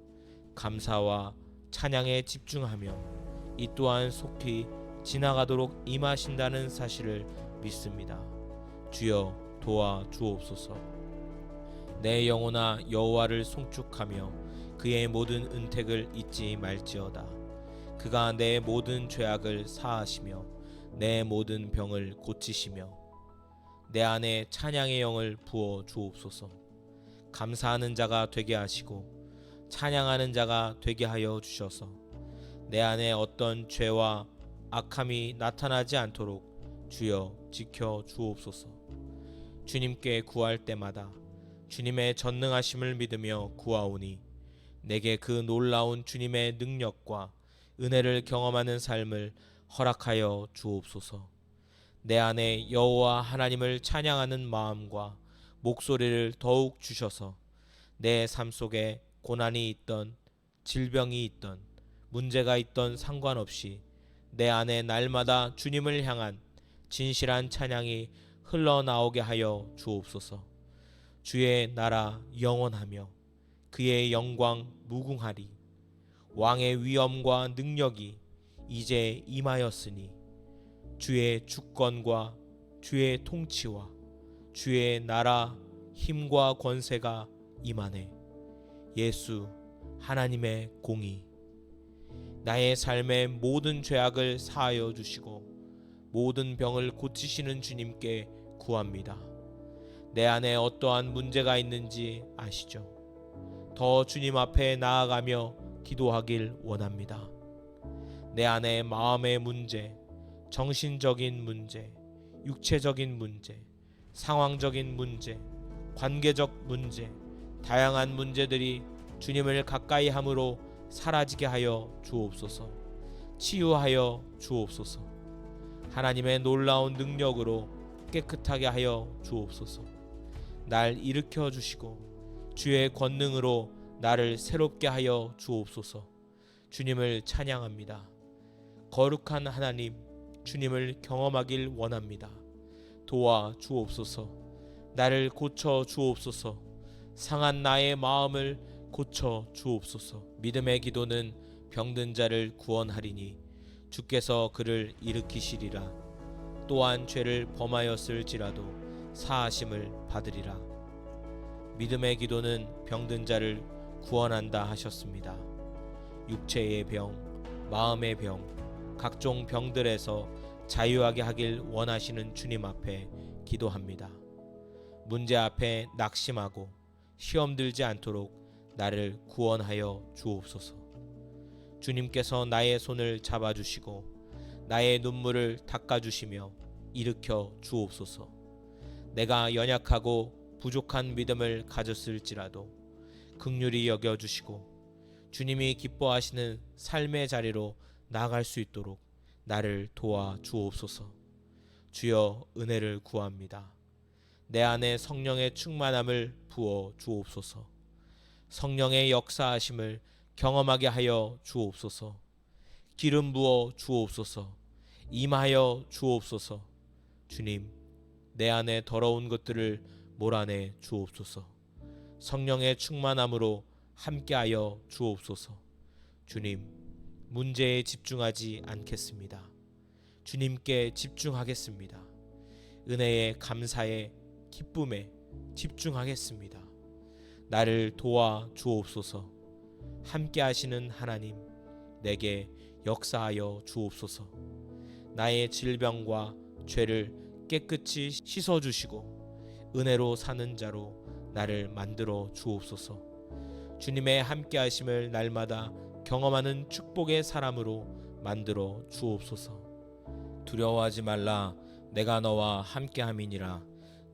감사와 찬양에 집중하며 이 또한 속히 지나가도록 임하신다는 사실을 믿습니다. 주여 도와 주옵소서. 내 영혼아 여호와를 송축하며 그의 모든 은택을 잊지 말지어다. 그가 내 모든 죄악을 사하시며 내 모든 병을 고치시며 내 안에 찬양의 영을 부어 주옵소서. 감사하는 자가 되게 하시고 찬양하는 자가 되게 하여 주셔서 내 안에 어떤 죄와 악함이 나타나지 않도록 주여 지켜 주옵소서. 주님께 구할 때마다 주님의 전능하심을 믿으며 구하오니 내게 그 놀라운 주님의 능력과 은혜를 경험하는 삶을 허락하여 주옵소서. 내 안에 여호와 하나님을 찬양하는 마음과 목소리를 더욱 주셔서 내 삶 속에 고난이 있던 질병이 있던 문제가 있던 상관없이 내 안에 날마다 주님을 향한 진실한 찬양이 흘러나오게 하여 주옵소서. 주의 나라 영원하며 그의 영광 무궁하리. 왕의 위엄과 능력이 이제 임하였으니 주의 주권과 주의 통치와 주의 나라 힘과 권세가 임하네. 예수 하나님의 공의 나의 삶의 모든 죄악을 사하여 주시고 모든 병을 고치시는 주님께 구합니다. 내 안에 어떠한 문제가 있는지 아시죠? 더 주님 앞에 나아가며 기도하길 원합니다. 내 안에 마음의 문제, 정신적인 문제, 육체적인 문제, 상황적인 문제, 관계적 문제, 다양한 문제들이 주님을 가까이 함으로 사라지게 하여 주옵소서. 치유하여 주옵소서. 하나님의 놀라운 능력으로 깨끗하게 하여 주옵소서. 날 일으켜 주시고 주의 권능으로 나를 새롭게 하여 주옵소서. 주님을 찬양합니다. 거룩한 하나님, 주님을 경험하길 원합니다. 도와 주옵소서. 나를 고쳐 주옵소서. 상한 나의 마음을 고쳐 주옵소서. 믿음의 기도는 병든 자를 구원하리니 주께서 그를 일으키시리라. 또한 죄를 범하였을지라도 사하심을 받으리라. 믿음의 기도는 병든 자를 구원한다 하셨습니다. 육체의 병, 마음의 병, 각종 병들에서 자유하게 하길 원하시는 주님 앞에 기도합니다. 문제 앞에 낙심하고 시험 들지 않도록 나를 구원하여 주옵소서. 주님께서 나의 손을 잡아주시고 나의 눈물을 닦아주시며 일으켜 주옵소서. 내가 연약하고 부족한 믿음을 가졌을지라도 긍휼히 여겨주시고 주님이 기뻐하시는 삶의 자리로 나아갈 수 있도록 나를 도와 주옵소서. 주여, 은혜를 구합니다. 내 안에 성령의 충만함을 부어 주옵소서. 성령의 역사하심을 경험하게 하여 주옵소서. 기름 부어 주옵소서. 임하여 주옵소서. 주님, 내 안에 더러운 것들을 몰아내 주옵소서. 성령의 충만함으로 함께하여 주옵소서. 주님, 문제에 집중하지 않겠습니다. 주님께 집중하겠습니다. 은혜에, 감사에, 기쁨에 집중하겠습니다. 나를 도와 주옵소서. 함께 하시는 하나님, 내게 역사하여 주옵소서. 나의 질병과 죄를 깨끗이 씻어 주시고 은혜로 사는 자로 나를 만들어 주옵소서. 주님의 함께 하심을 날마다 경험하는 축복의 사람으로 만들어 주옵소서. 두려워하지 말라, 내가 너와 함께 함이니라.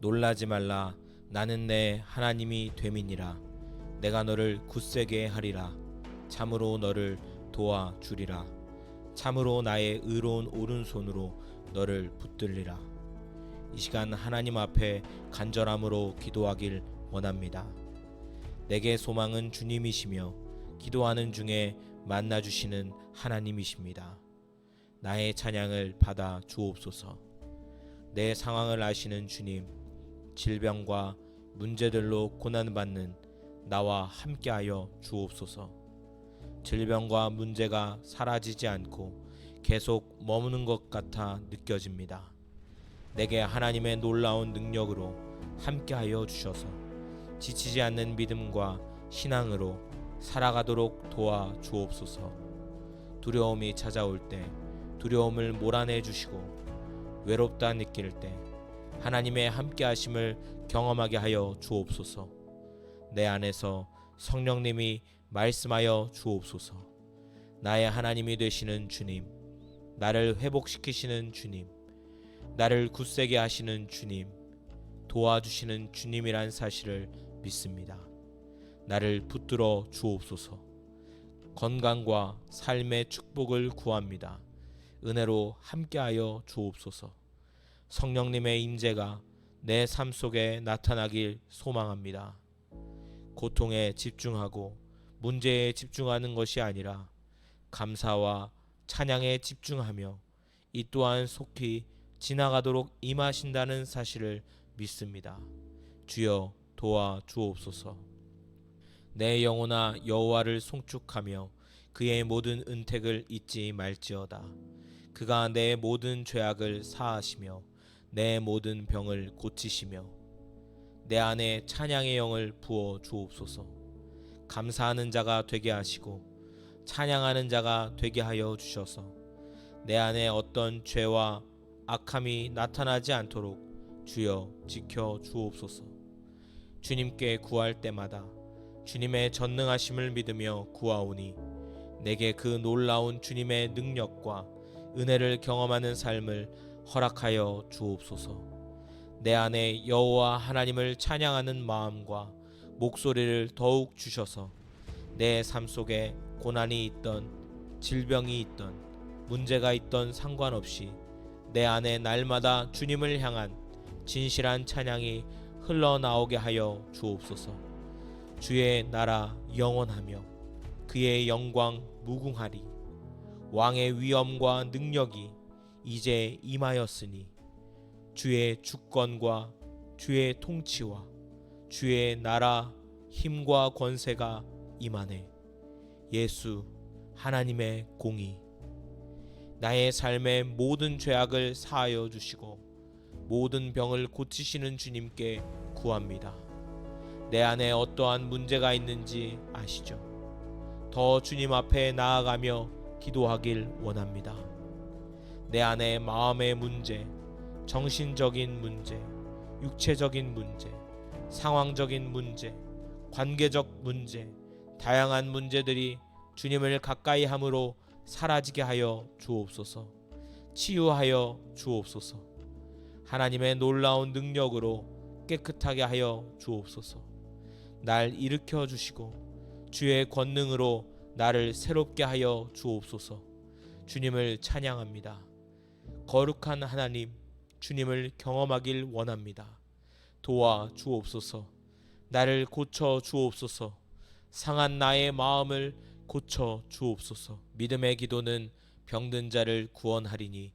놀라지 말라, 나는 내 하나님이 됨이니라. 내가 너를 굳세게 하리라. 참으로 너를 도와주리라. 참으로 나의 의로운 오른손으로 너를 붙들리라. 이 시간 하나님 앞에 간절함으로 기도하길 원합니다. 내게 소망은 주님이시며 기도하는 중에 만나주시는 하나님이십니다. 나의 찬양을 받아 주옵소서. 내 상황을 아시는 주님, 질병과 문제들로 고난받는 나와 함께하여 주옵소서. 질병과 문제가 사라지지 않고 계속 머무는 것 같아 느껴집니다. 내게 하나님의 놀라운 능력으로 함께하여 주셔서 지치지 않는 믿음과 신앙으로 살아가도록 도와 주옵소서. 두려움이 찾아올 때 두려움을 몰아내 주시고 외롭다 느낄 때 하나님의 함께하심을 경험하게 하여 주옵소서. 내 안에서 성령님이 말씀하여 주옵소서. 나의 하나님이 되시는 주님, 나를 회복시키시는 주님, 나를 굳세게 하시는 주님, 도와주시는 주님이란 사실을 믿습니다. 나를 붙들어 주옵소서. 건강과 삶의 축복을 구합니다. 은혜로 함께하여 주옵소서. 성령님의 임재가 내 삶 속에 나타나길 소망합니다. 고통에 집중하고 문제에 집중하는 것이 아니라 감사와 찬양에 집중하며 이 또한 속히 지나가도록 임하신다는 사실을 믿습니다. 주여, 도와 주옵소서. 내 영혼아 여호와를 송축하며 그의 모든 은택을 잊지 말지어다. 그가 내 모든 죄악을 사하시며 내 모든 병을 고치시며 내 안에 찬양의 영을 부어 주옵소서. 감사하는 자가 되게 하시고 찬양하는 자가 되게 하여 주셔서 내 안에 어떤 죄와 악함이 나타나지 않도록 주여 지켜 주옵소서. 주님께 구할 때마다 주님의 전능하심을 믿으며 구하오니 내게 그 놀라운 주님의 능력과 은혜를 경험하는 삶을 허락하여 주옵소서. 내 안에 여호와 하나님을 찬양하는 마음과 목소리를 더욱 주셔서 내 삶 속에 고난이 있던 질병이 있던 문제가 있던 상관없이 내 안에 날마다 주님을 향한 진실한 찬양이 흘러나오게 하여 주옵소서. 주의 나라 영원하며 그의 영광 무궁하리. 왕의 위엄과 능력이 이제 임하였으니 주의 주권과 주의 통치와 주의 나라 힘과 권세가 임하네. 예수 하나님의 공의, 나의 삶의 모든 죄악을 사하여 주시고 모든 병을 고치시는 주님께 구합니다. 내 안에 어떠한 문제가 있는지 아시죠? 더 주님 앞에 나아가며 기도하길 원합니다. 내 안에 마음의 문제, 정신적인 문제, 육체적인 문제, 상황적인 문제, 관계적 문제, 다양한 문제들이 주님을 가까이 함으로 사라지게 하여 주옵소서. 치유하여 주옵소서. 하나님의 놀라운 능력으로 깨끗하게 하여 주옵소서. 날 일으켜 주시고 주의 권능으로 나를 새롭게 하여 주옵소서. 주님을 찬양합니다. 거룩한 하나님, 주님을 경험하길 원합니다. 도와 주옵소서. 나를 고쳐 주옵소서. 상한 나의 마음을 고쳐 주옵소서. 믿음의 기도는 병든 자를 구원하리니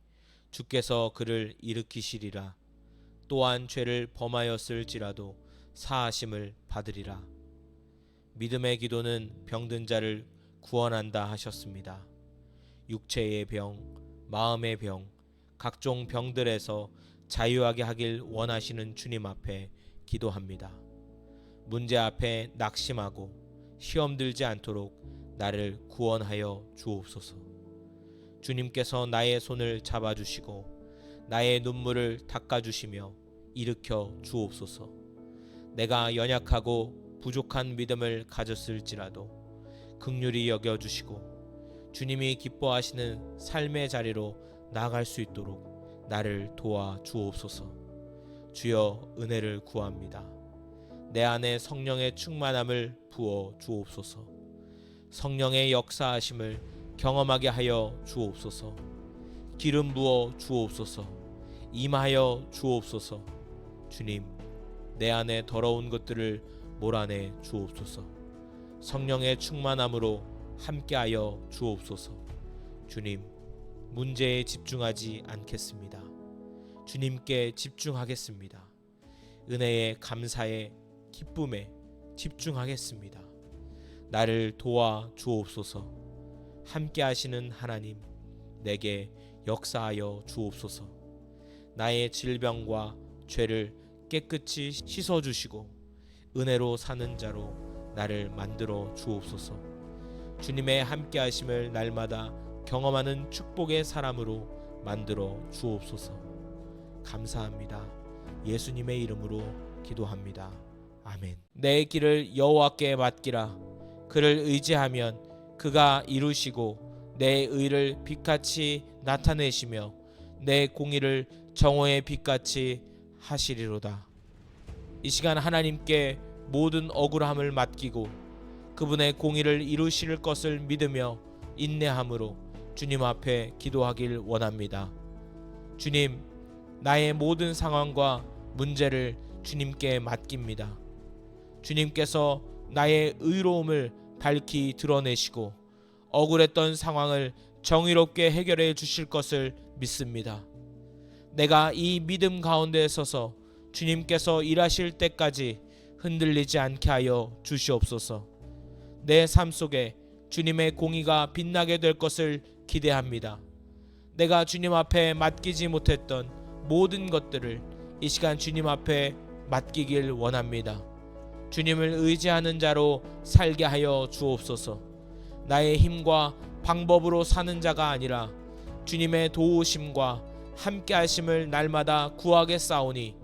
주께서 그를 일으키시리라. 또한 죄를 범하였을지라도 사하심을 받으리라. 믿음의 기도는 병든 자를 구원한다 하셨습니다. 육체의 병, 마음의 병, 각종 병들에서 자유하게 하길 원하시는 주님 앞에 기도합니다. 문제 앞에 낙심하고 시험 들지 않도록 나를 구원하여 주옵소서. 주님께서 나의 손을 잡아주시고 나의 눈물을 닦아주시며 일으켜 주옵소서. 내가 연약하고 부족한 믿음을 가졌을지라도 긍휼히 여겨주시고 주님이 기뻐하시는 삶의 자리로 나아갈 수 있도록 나를 도와 주옵소서. 주여, 은혜를 구합니다. 내 안에 성령의 충만함을 부어 주옵소서. 성령의 역사하심을 경험하게 하여 주옵소서. 기름 부어 주옵소서. 임하여 주옵소서. 주님, 내 안에 더러운 것들을 몰아내 주옵소서. 성령의 충만함으로 함께하여 주옵소서. 주님, 문제에 집중하지 않겠습니다. 주님께 집중하겠습니다. 은혜에, 감사에, 기쁨에 집중하겠습니다. 나를 도와 주옵소서. 함께 하시는 하나님, 내게 역사하여 주옵소서. 나의 질병과 죄를 깨끗이 씻어 주시고 은혜로 사는 자로 나를 만들어 주옵소서. 주님의 함께 하심을 날마다 경험하는 축복의 사람으로 만들어 주옵소서. 감사합니다. 예수님의 이름으로 기도합니다. 아멘. 내 길을 여호와께 맡기라. 그를 의지하면 그가 이루시고 내 의를 빛같이 나타내시며 내 공의를 정오의 빛같이 하시리로다. 이 시간 하나님께 모든 억울함을 맡기고 그분의 공의를 이루실 것을 믿으며 인내함으로 주님 앞에 기도하길 원합니다. 주님, 나의 모든 상황과 문제를 주님께 맡깁니다. 주님께서 나의 의로움을 밝히 드러내시고 억울했던 상황을 정의롭게 해결해 주실 것을 믿습니다. 내가 이 믿음 가운데 서서 주님께서 일하실 때까지 흔들리지 않게 하여 주시옵소서. 내 삶 속에 주님의 공의가 빛나게 될 것을 기대합니다. 내가 주님 앞에 맡기지 못했던 모든 것들을 이 시간 주님 앞에 맡기길 원합니다. 주님을 의지하는 자로 살게 하여 주옵소서. 나의 힘과 방법으로 사는 자가 아니라 주님의 도우심과 함께 하심을 날마다 구하겠사오니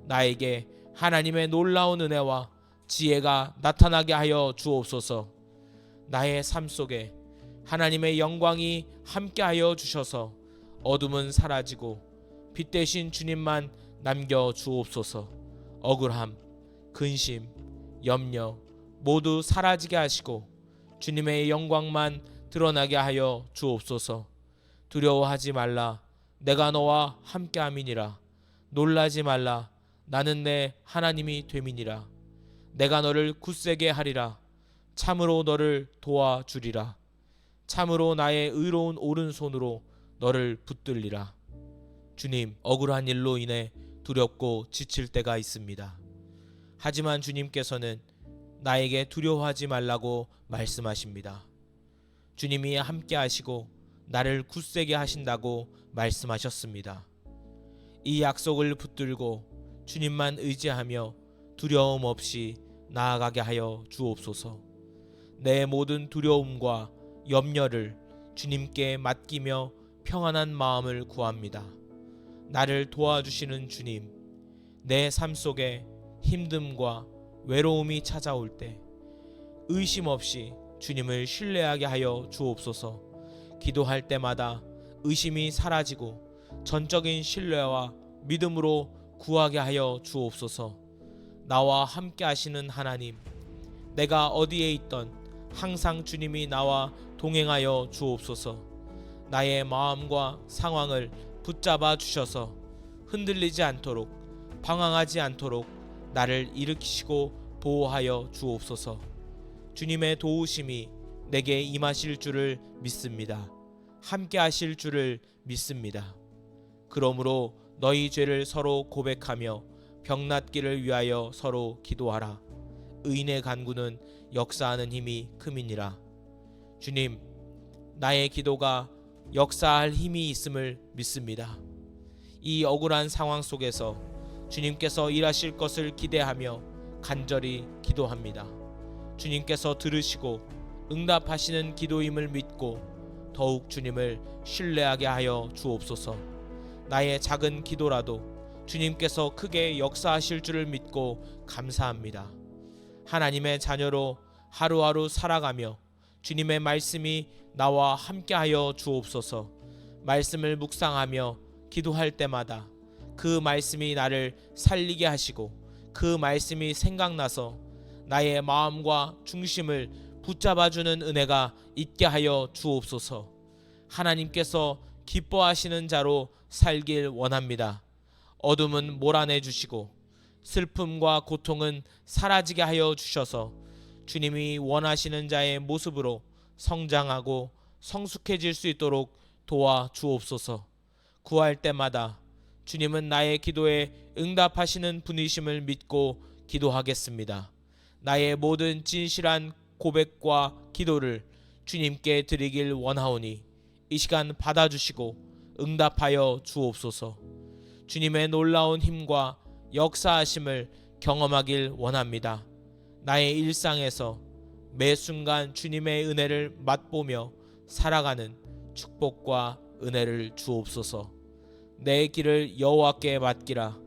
나에게 하나님의 놀라운 은혜와 지혜가 나타나게 하여 주옵소서. 나의 삶 속에 하나님의 영광이 함께하여 주셔서 어둠은 사라지고 빛 대신 주님만 남겨 주옵소서. 억울함, 근심, 염려 모두 사라지게 하시고 주님의 영광만 드러나게 하여 주옵소서. 두려워하지 말라. 내가 너와 함께함이니라. 놀라지 말라. 나는 내 하나님이 됨이니라. 내가 너를 굳세게 하리라. 참으로 너를 도와주리라. 참으로 나의 의로운 오른손으로 너를 붙들리라. 주님, 억울한 일로 인해 두렵고 지칠 때가 있습니다. 하지만 주님께서는 나에게 두려워하지 말라고 말씀하십니다. 주님이 함께 하시고 나를 굳세게 하신다고 말씀하셨습니다. 이 약속을 붙들고 주님만 의지하며 두려움 없이 나아가게 하여 주옵소서. 내 모든 두려움과 염려를 주님께 맡기며 평안한 마음을 구합니다. 나를 도와주시는 주님, 내 삶 속에 힘듦과 외로움이 찾아올 때 의심 없이 주님을 신뢰하게 하여 주옵소서. 기도할 때마다 의심이 사라지고 전적인 신뢰와 믿음으로 구하게 하여 주옵소서. 나와 함께 하시는 하나님, 내가 어디에 있던 항상 주님이 나와 동행하여 주옵소서. 나의 마음과 상황을 붙잡아 주셔서 흔들리지 않도록, 방황하지 않도록 나를 일으키시고 보호하여 주옵소서. 주님의 도우심이 내게 임하실 줄을 믿습니다. 함께 하실 줄을 믿습니다. 그러므로 너희 죄를 서로 고백하며 병낫기를 위하여 서로 기도하라. 의인의 간구는 역사하는 힘이 큼이니라. 주님, 나의 기도가 역사할 힘이 있음을 믿습니다. 이 억울한 상황 속에서 주님께서 일하실 것을 기대하며 간절히 기도합니다. 주님께서 들으시고 응답하시는 기도임을 믿고 더욱 주님을 신뢰하게 하여 주옵소서. 나의 작은 기도라도 주님께서 크게 역사하실 줄을 믿고 감사합니다. 하나님의 자녀로 하루하루 살아가며 주님의 말씀이 나와 함께하여 주옵소서. 말씀을 묵상하며 기도할 때마다 그 말씀이 나를 살리게 하시고 그 말씀이 생각나서 나의 마음과 중심을 붙잡아주는 은혜가 있게 하여 주옵소서. 하나님께서 기뻐하시는 자로 살길 원합니다. 어둠은 몰아내 주시고 슬픔과 고통은 사라지게 하여 주셔서 주님이 원하시는 자의 모습으로 성장하고 성숙해질 수 있도록 도와 주옵소서. 구할 때마다 주님은 나의 기도에 응답하시는 분이심을 믿고 기도하겠습니다. 나의 모든 진실한 고백과 기도를 주님께 드리길 원하오니 이 시간 받아주시고 응답하여 주옵소서. 주님의 놀라운 힘과 역사하심을 경험하길 원합니다. 나의 일상에서 매 순간 주님의 은혜를 맛보며 살아가는 축복과 은혜를 주옵소서. 내 길을 여호와께 맡기라.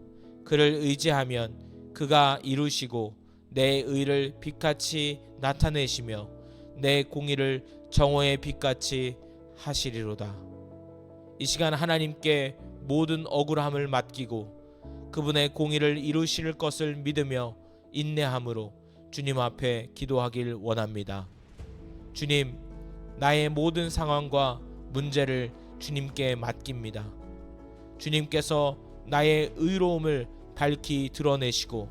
그를 의지하면 그가 이루시고 내 의를 빛같이 나타내시며 내 공의를 정오의 빛같이 하시리로다. 이 시간 하나님께 모든 억울함을 맡기고 그분의 공의를 이루실 것을 믿으며 인내함으로 주님 앞에 기도하길 원합니다. 주님, 나의 모든 상황과 문제를 주님께 맡깁니다. 주님께서 나의 의로움을 밝히 드러내시고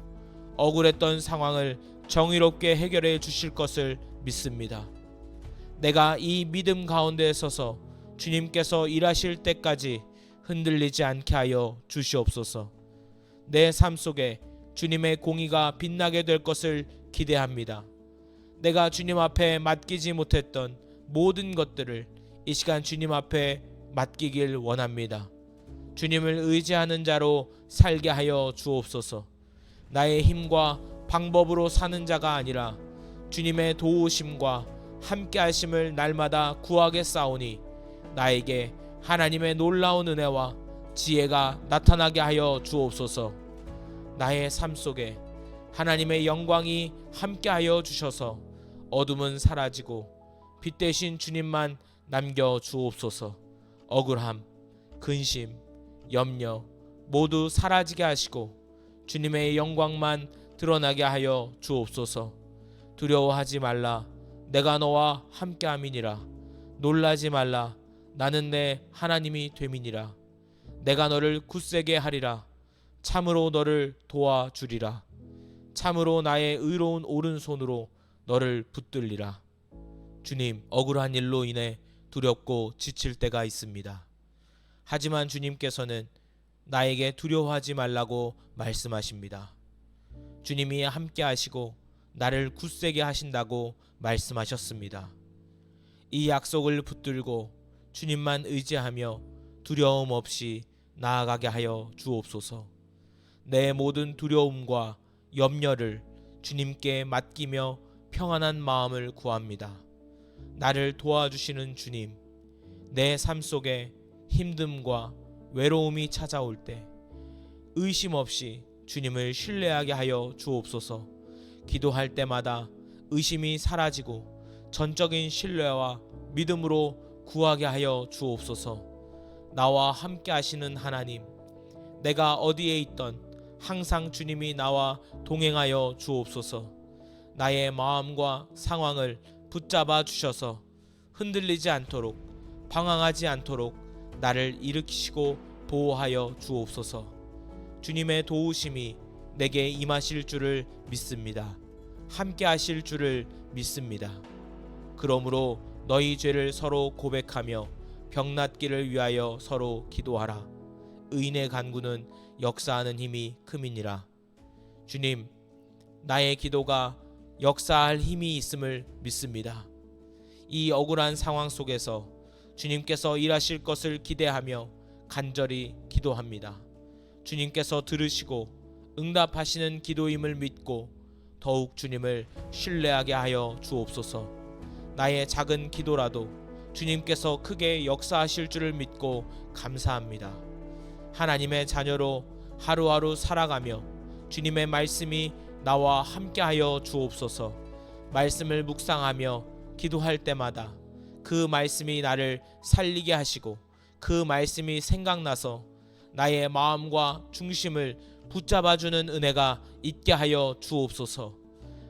억울했던 상황을 정의롭게 해결해 주실 것을 믿습니다. 내가 이 믿음 가운데 서서 주님께서 일하실 때까지 흔들리지 않게 하여 주시옵소서. 내 삶 속에 주님의 공의가 빛나게 될 것을 기대합니다. 내가 주님 앞에 맡기지 못했던 모든 것들을 이 시간 주님 앞에 맡기길 원합니다. 주님을 의지하는 자로 살게 하여 주옵소서. 나의 힘과 방법으로 사는 자가 아니라 주님의 도우심과 함께하심을 날마다 구하겠사오니 나에게 하나님의 놀라운 은혜와 지혜가 나타나게 하여 주옵소서. 나의 삶 속에 하나님의 영광이 함께하여 주셔서 어둠은 사라지고 빛 대신 주님만 남겨 주옵소서. 억울함, 근심, 염려 모두 사라지게 하시고 주님의 영광만 드러나게 하여 주옵소서. 두려워하지 말라. 내가 너와 함께함이니라. 놀라지 말라. 나는 내 하나님이 됨이니라. 내가 너를 굳세게 하리라. 참으로 너를 도와주리라. 참으로 나의 의로운 오른손으로 너를 붙들리라. 주님, 억울한 일로 인해 두렵고 지칠 때가 있습니다. 하지만 주님께서는 나에게 두려워하지 말라고 말씀하십니다. 주님이 함께 하시고 나를 굳세게 하신다고 말씀하셨습니다. 이 약속을 붙들고 주님만 의지하며 두려움 없이 나아가게 하여 주옵소서. 내 모든 두려움과 염려를 주님께 맡기며 평안한 마음을 구합니다. 나를 도와주시는 주님, 내 삶 속에 힘듦과 외로움이 찾아올 때 의심 없이 주님을 신뢰하게 하여 주옵소서. 기도할 때마다 의심이 사라지고 전적인 신뢰와 믿음으로 구하게 하여 주옵소서. 나와 함께 하시는 하나님, 내가 어디에 있던 항상 주님이 나와 동행하여 주옵소서. 나의 마음과 상황을 붙잡아 주셔서 흔들리지 않도록, 방황하지 않도록 나를 일으키시고 보호하여 주옵소서. 주님의 도우심이 내게 임하실 줄을 믿습니다. 함께 하실 줄을 믿습니다. 그러므로 너희 죄를 서로 고백하며 병낫기를 위하여 서로 기도하라. 의인의 간구는 역사하는 힘이 큼이니라. 주님, 나의 기도가 역사할 힘이 있음을 믿습니다. 이 억울한 상황 속에서 주님께서 일하실 것을 기대하며 간절히 기도합니다. 주님께서 들으시고 응답하시는 기도임을 믿고 더욱 주님을 신뢰하게 하여 주옵소서. 나의 작은 기도라도 주님께서 크게 역사하실 줄을 믿고 감사합니다. 하나님의 자녀로 하루하루 살아가며 주님의 말씀이 나와 함께하여 주옵소서. 말씀을 묵상하며 기도할 때마다 그 말씀이 나를 살리게 하시고 그 말씀이 생각나서 나의 마음과 중심을 붙잡아주는 은혜가 있게 하여 주옵소서.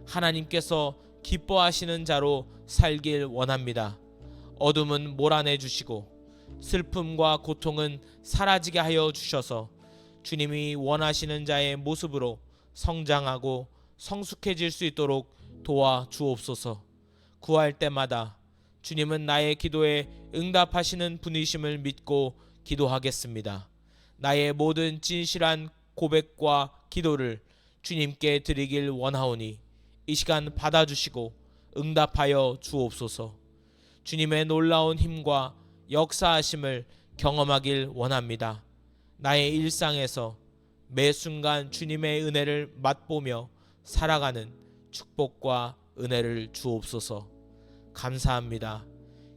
하나님께서 기뻐하시는 자로 살길 원합니다. 어둠은 몰아내 주시고 슬픔과 고통은 사라지게 하여 주셔서 주님이 원하시는 자의 모습으로 성장하고 성숙해질 수 있도록 도와 주옵소서. 구할 때마다 주님은 나의 기도에 응답하시는 분이심을 믿고 기도하겠습니다. 나의 모든 진실한 고백과 기도를 주님께 드리길 원하오니 이 시간 받아주시고 응답하여 주옵소서. 주님의 놀라운 힘과 역사하심을 경험하길 원합니다. 나의 일상에서 매 순간 주님의 은혜를 맛보며 살아가는 축복과 은혜를 주옵소서. 감사합니다.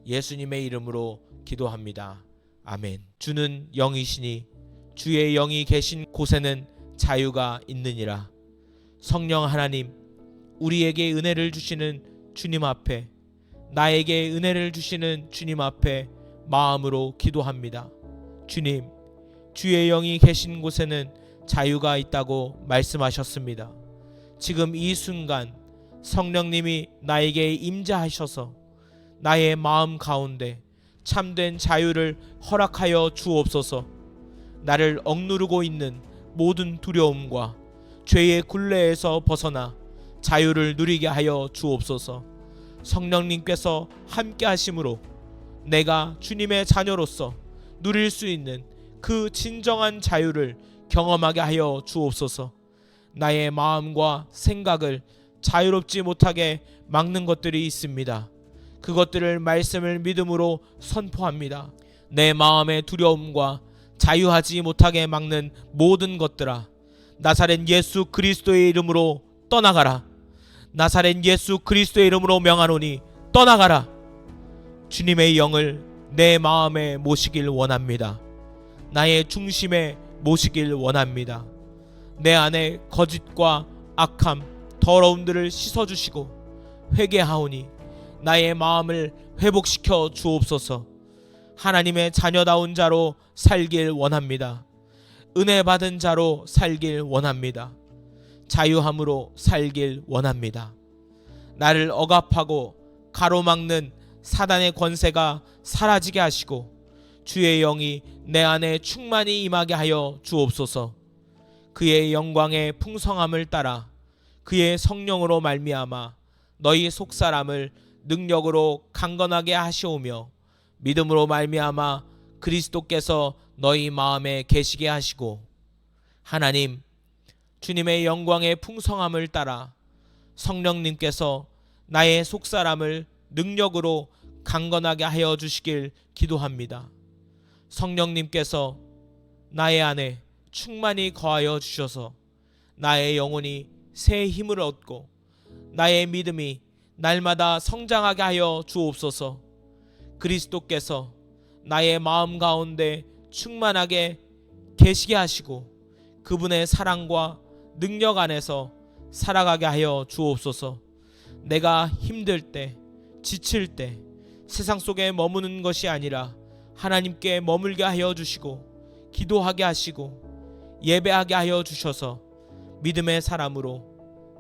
예수님의 이름으로 기도합니다. 아멘. 주는 영이시니 주의 영이 계신 곳에는 자유가 있느니라. 성령 하나님, 우리에게 은혜를 주시는 주님 앞에, 나에게 은혜를 주시는 주님 앞에 마음으로 기도합니다. 주님, 주의 영이 계신 곳에는 자유가 있다고 말씀하셨습니다. 지금 이 순간 성령님이 나에게 임재하셔서 나의 마음 가운데 참된 자유를 허락하여 주옵소서. 나를 억누르고 있는 모든 두려움과 죄의 굴레에서 벗어나 자유를 누리게 하여 주옵소서. 성령님께서 함께 하심으로 내가 주님의 자녀로서 누릴 수 있는 그 진정한 자유를 경험하게 하여 주옵소서. 나의 마음과 생각을 자유롭지 못하게 막는 것들이 있습니다. 그것들을 말씀을 믿음으로 선포합니다. 내 마음의 두려움과 자유하지 못하게 막는 모든 것들아, 나사렛 예수 그리스도의 이름으로 떠나가라. 나사렛 예수 그리스도의 이름으로 명하노니 떠나가라. 주님의 영을 내 마음에 모시길 원합니다. 나의 중심에 모시길 원합니다. 내 안에 거짓과 악함, 더러움들을 씻어주시고 회개하오니 나의 마음을 회복시켜 주옵소서. 하나님의 자녀다운 자로 살길 원합니다. 은혜 받은 자로 살길 원합니다. 자유함으로 살길 원합니다. 나를 억압하고 가로막는 사단의 권세가 사라지게 하시고 주의 영이 내 안에 충만히 임하게 하여 주옵소서. 그의 영광의 풍성함을 따라 그의 성령으로 말미암아 너희 속사람을 능력으로 강건하게 하시오며 믿음으로 말미암아 그리스도께서 너희 마음에 계시게 하시고, 하나님, 주님의 영광의 풍성함을 따라 성령님께서 나의 속사람을 능력으로 강건하게 하여 주시길 기도합니다. 성령님께서 나의 안에 충만히 거하여 주셔서 나의 영혼이 새 힘을 얻고 나의 믿음이 날마다 성장하게 하여 주옵소서. 그리스도께서 나의 마음 가운데 충만하게 계시게 하시고 그분의 사랑과 능력 안에서 살아가게 하여 주옵소서. 내가 힘들 때, 지칠 때 세상 속에 머무는 것이 아니라 하나님께 머물게 하여 주시고 기도하게 하시고 예배하게 하여 주셔서 믿음의 사람으로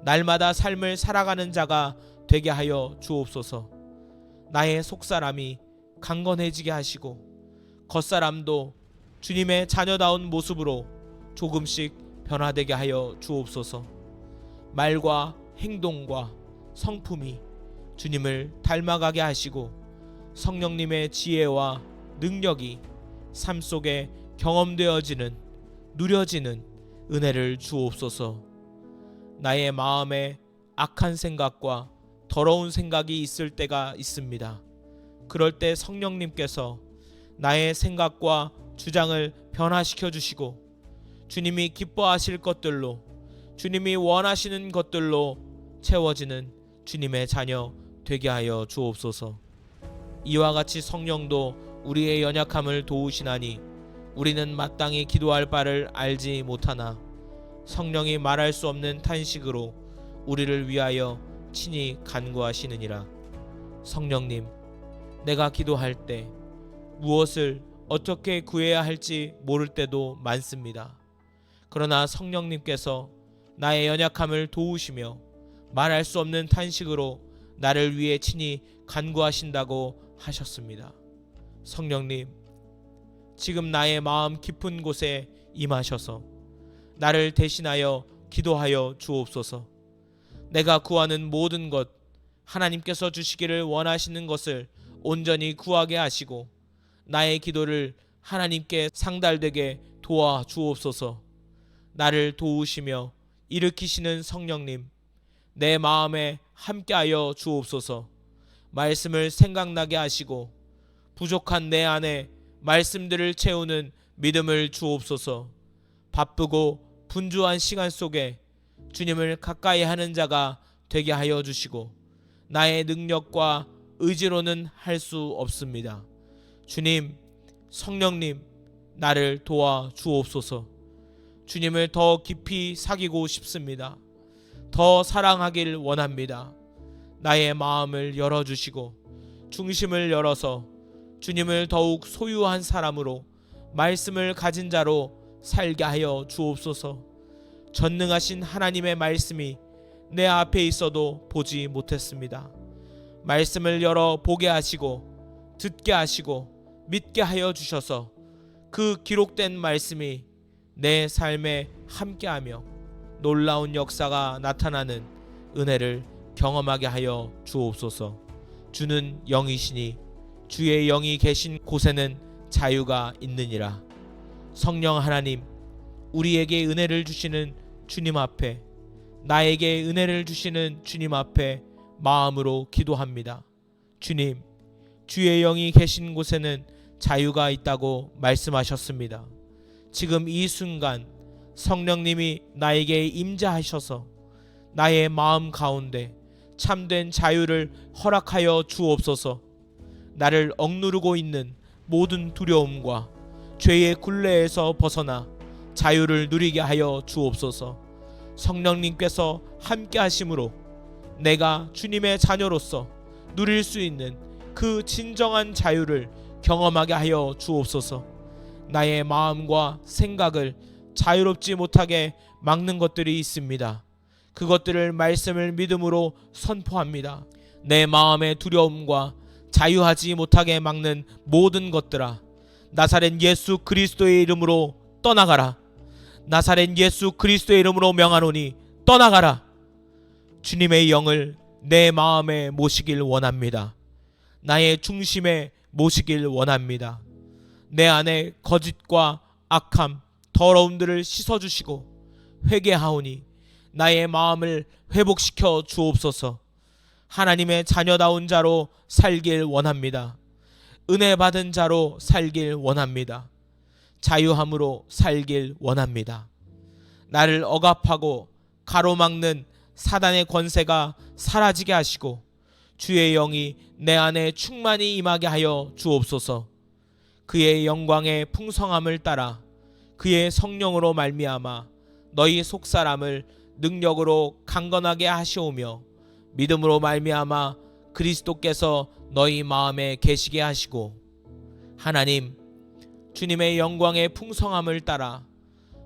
날마다 삶을 살아가는 자가 되게 하여 주옵소서. 나의 속사람이 강건해지게 하시고 겉사람도 주님의 자녀다운 모습으로 조금씩 변화되게 하여 주옵소서. 말과 행동과 성품이 주님을 닮아가게 하시고 성령님의 지혜와 능력이 삶 속에 경험되어지는 누려지는 은혜를 주옵소서. 나의 마음에 악한 생각과 더러운 생각이 있을 때가 있습니다. 그럴 때 성령님께서 나의 생각과 주장을 변화시켜 주시고 주님이 기뻐하실 것들로, 주님이 원하시는 것들로 채워지는 주님의 자녀 되게 하여 주옵소서. 이와 같이 성령도 우리의 연약함을 도우시나니 우리는 마땅히 기도할 바를 알지 못하나 성령이 말할 수 없는 탄식으로 우리를 위하여 친히 간구하시느니라. 성령님, 내가 기도할 때 무엇을 어떻게 구해야 할지 모를 때도 많습니다. 그러나 성령님께서 나의 연약함을 도우시며 말할 수 없는 탄식으로 나를 위해 친히 간구하신다고 하셨습니다. 성령님, 지금 나의 마음 깊은 곳에 임하셔서 나를 대신하여 기도하여 주옵소서. 내가 구하는 모든 것, 하나님께서 주시기를 원하시는 것을 온전히 구하게 하시고 나의 기도를 하나님께 상달되게 도와 주옵소서. 나를 도우시며 일으키시는 성령님, 내 마음에 함께하여 주옵소서. 말씀을 생각나게 하시고 부족한 내 안에 말씀들을 채우는 믿음을 주옵소서. 바쁘고 분주한 시간 속에 주님을 가까이 하는 자가 되게 하여 주시고 나의 능력과 의지로는 할 수 없습니다. 주님, 성령님, 나를 도와 주옵소서. 주님을 더 깊이 사귀고 싶습니다. 더 사랑하길 원합니다. 나의 마음을 열어주시고 중심을 열어서 주님을 더욱 소유한 사람으로 말씀을 가진 자로 살게 하여 주옵소서. 전능하신 하나님의 말씀이 내 앞에 있어도 보지 못했습니다. 말씀을 열어 보게 하시고 듣게 하시고 믿게 하여 주셔서 그 기록된 말씀이 내 삶에 함께하며 놀라운 역사가 나타나는 은혜를 경험하게 하여 주옵소서. 주는 영이시니 주의 영이 계신 곳에는 자유가 있느니라. 성령 하나님, 우리에게 은혜를 주시는 주님 앞에, 나에게 은혜를 주시는 주님 앞에 마음으로 기도합니다. 주님, 주의 영이 계신 곳에는 자유가 있다고 말씀하셨습니다. 지금 이 순간 성령님이 나에게 임재하셔서 나의 마음 가운데 참된 자유를 허락하여 주옵소서. 나를 억누르고 있는 모든 두려움과 죄의 굴레에서 벗어나 자유를 누리게 하여 주옵소서. 성령님께서 함께 하심으로 내가 주님의 자녀로서 누릴 수 있는 그 진정한 자유를 경험하게 하여 주옵소서. 나의 마음과 생각을 자유롭지 못하게 막는 것들이 있습니다. 그것들을 말씀을 믿음으로 선포합니다. 내 마음의 두려움과 자유하지 못하게 막는 모든 것들아, 나사렛 예수 그리스도의 이름으로 떠나가라. 나사렛 예수 그리스도의 이름으로 명하노니 떠나가라. 주님의 영을 내 마음에 모시길 원합니다. 나의 중심에 모시길 원합니다. 내 안에 거짓과 악함, 더러움들을 씻어주시고 회개하오니 나의 마음을 회복시켜 주옵소서. 하나님의 자녀다운 자로 살길 원합니다. 은혜 받은 자로 살길 원합니다. 자유함으로 살길 원합니다. 나를 억압하고 가로막는 사단의 권세가 사라지게 하시고 주의 영이 내 안에 충만히 임하게 하여 주옵소서. 그의 영광의 풍성함을 따라 그의 성령으로 말미암아 너희 속사람을 능력으로 강건하게 하시오며 믿음으로 말미암아 그리스도께서 너희 마음에 계시게 하시고 하나님 주님의 영광의 풍성함을 따라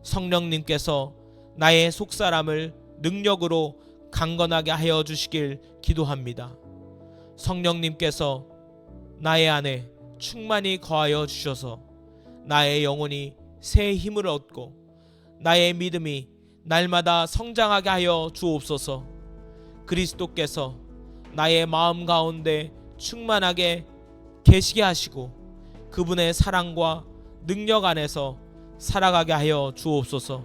성령님께서 나의 속사람을 능력으로 강건하게 하여 주시길 기도합니다. 성령님께서 나의 안에 충만히 거하여 주셔서 나의 영혼이 새 힘을 얻고 나의 믿음이 날마다 성장하게 하여 주옵소서. 그리스도께서 나의 마음 가운데 충만하게 계시게 하시고 그분의 사랑과 능력 안에서 살아가게 하여 주옵소서.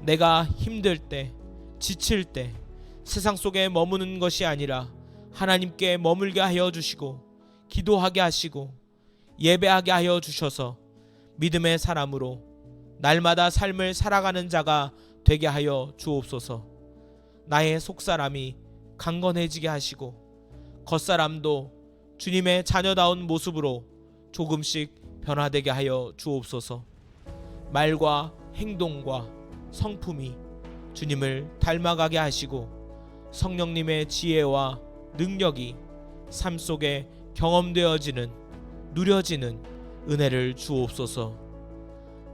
내가 힘들 때, 지칠 때 세상 속에 머무는 것이 아니라 하나님께 머물게 하여 주시고 기도하게 하시고 예배하게 하여 주셔서 믿음의 사람으로 날마다 삶을 살아가는 자가 되게 하여 주옵소서. 나의 속사람이 강건해지게 하시고 겉사람도 주님의 자녀다운 모습으로 조금씩 변화되게 하여 주옵소서. 말과 행동과 성품이 주님을 닮아가게 하시고 성령님의 지혜와 능력이 삶 속에 경험되어지는 누려지는 은혜를 주옵소서.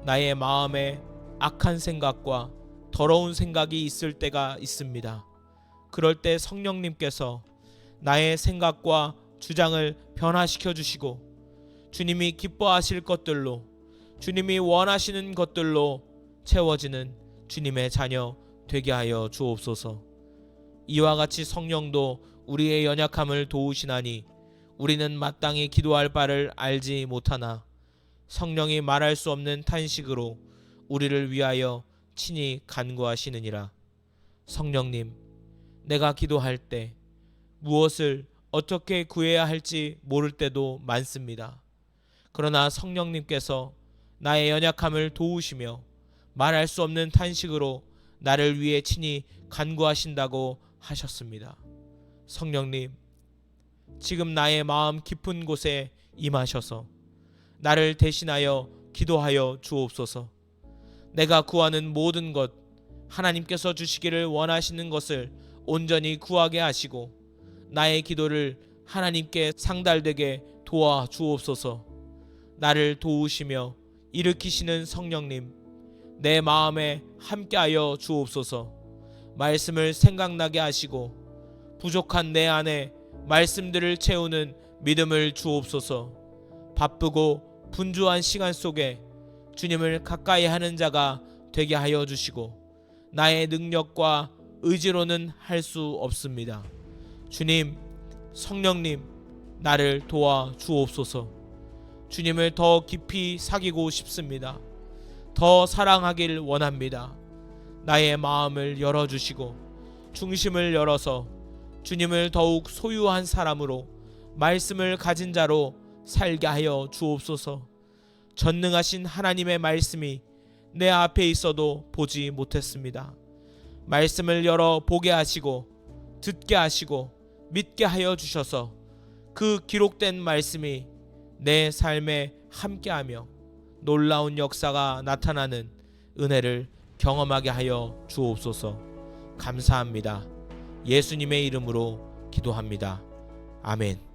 나의 마음에 악한 생각과 더러운 생각이 있을 때가 있습니다. 그럴 때 성령님께서 나의 생각과 주장을 변화시켜 주시고 주님이 기뻐하실 것들로 주님이 원하시는 것들로 채워지는 주님의 자녀 되게 하여 주옵소서. 이와 같이 성령도 우리의 연약함을 도우시나니 우리는 마땅히 기도할 바를 알지 못하나 성령이 말할 수 없는 탄식으로 우리를 위하여 친히 간구하시느니라. 성령님, 내가 기도할 때 무엇을 어떻게 구해야 할지 모를 때도 많습니다. 그러나 성령님께서 나의 연약함을 도우시며 말할 수 없는 탄식으로 나를 위해 친히 간구하신다고 하셨습니다. 성령님, 지금 나의 마음 깊은 곳에 임하셔서 나를 대신하여 기도하여 주옵소서. 내가 구하는 모든 것, 하나님께서 주시기를 원하시는 것을 온전히 구하게 하시고 나의 기도를 하나님께 상달되게 도와 주옵소서. 나를 도우시며 일으키시는 성령님, 내 마음에 함께하여 주옵소서. 말씀을 생각나게 하시고 부족한 내 안에 말씀들을 채우는 믿음을 주옵소서. 바쁘고 분주한 시간 속에 주님을 가까이 하는 자가 되게 하여 주시고 나의 능력과 의지로는 할 수 없습니다. 주님, 성령님, 나를 도와 주옵소서. 주님을 더 깊이 사귀고 싶습니다. 더 사랑하길 원합니다. 나의 마음을 열어주시고 중심을 열어서 주님을 더욱 소유한 사람으로 말씀을 가진 자로 살게 하여 주옵소서. 전능하신 하나님의 말씀이 내 앞에 있어도 보지 못했습니다. 말씀을 열어 보게 하시고 듣게 하시고 믿게 하여 주셔서 그 기록된 말씀이 내 삶에 함께하며 놀라운 역사가 나타나는 은혜를 경험하게 하여 주옵소서. 감사합니다. 예수님의 이름으로 기도합니다. 아멘.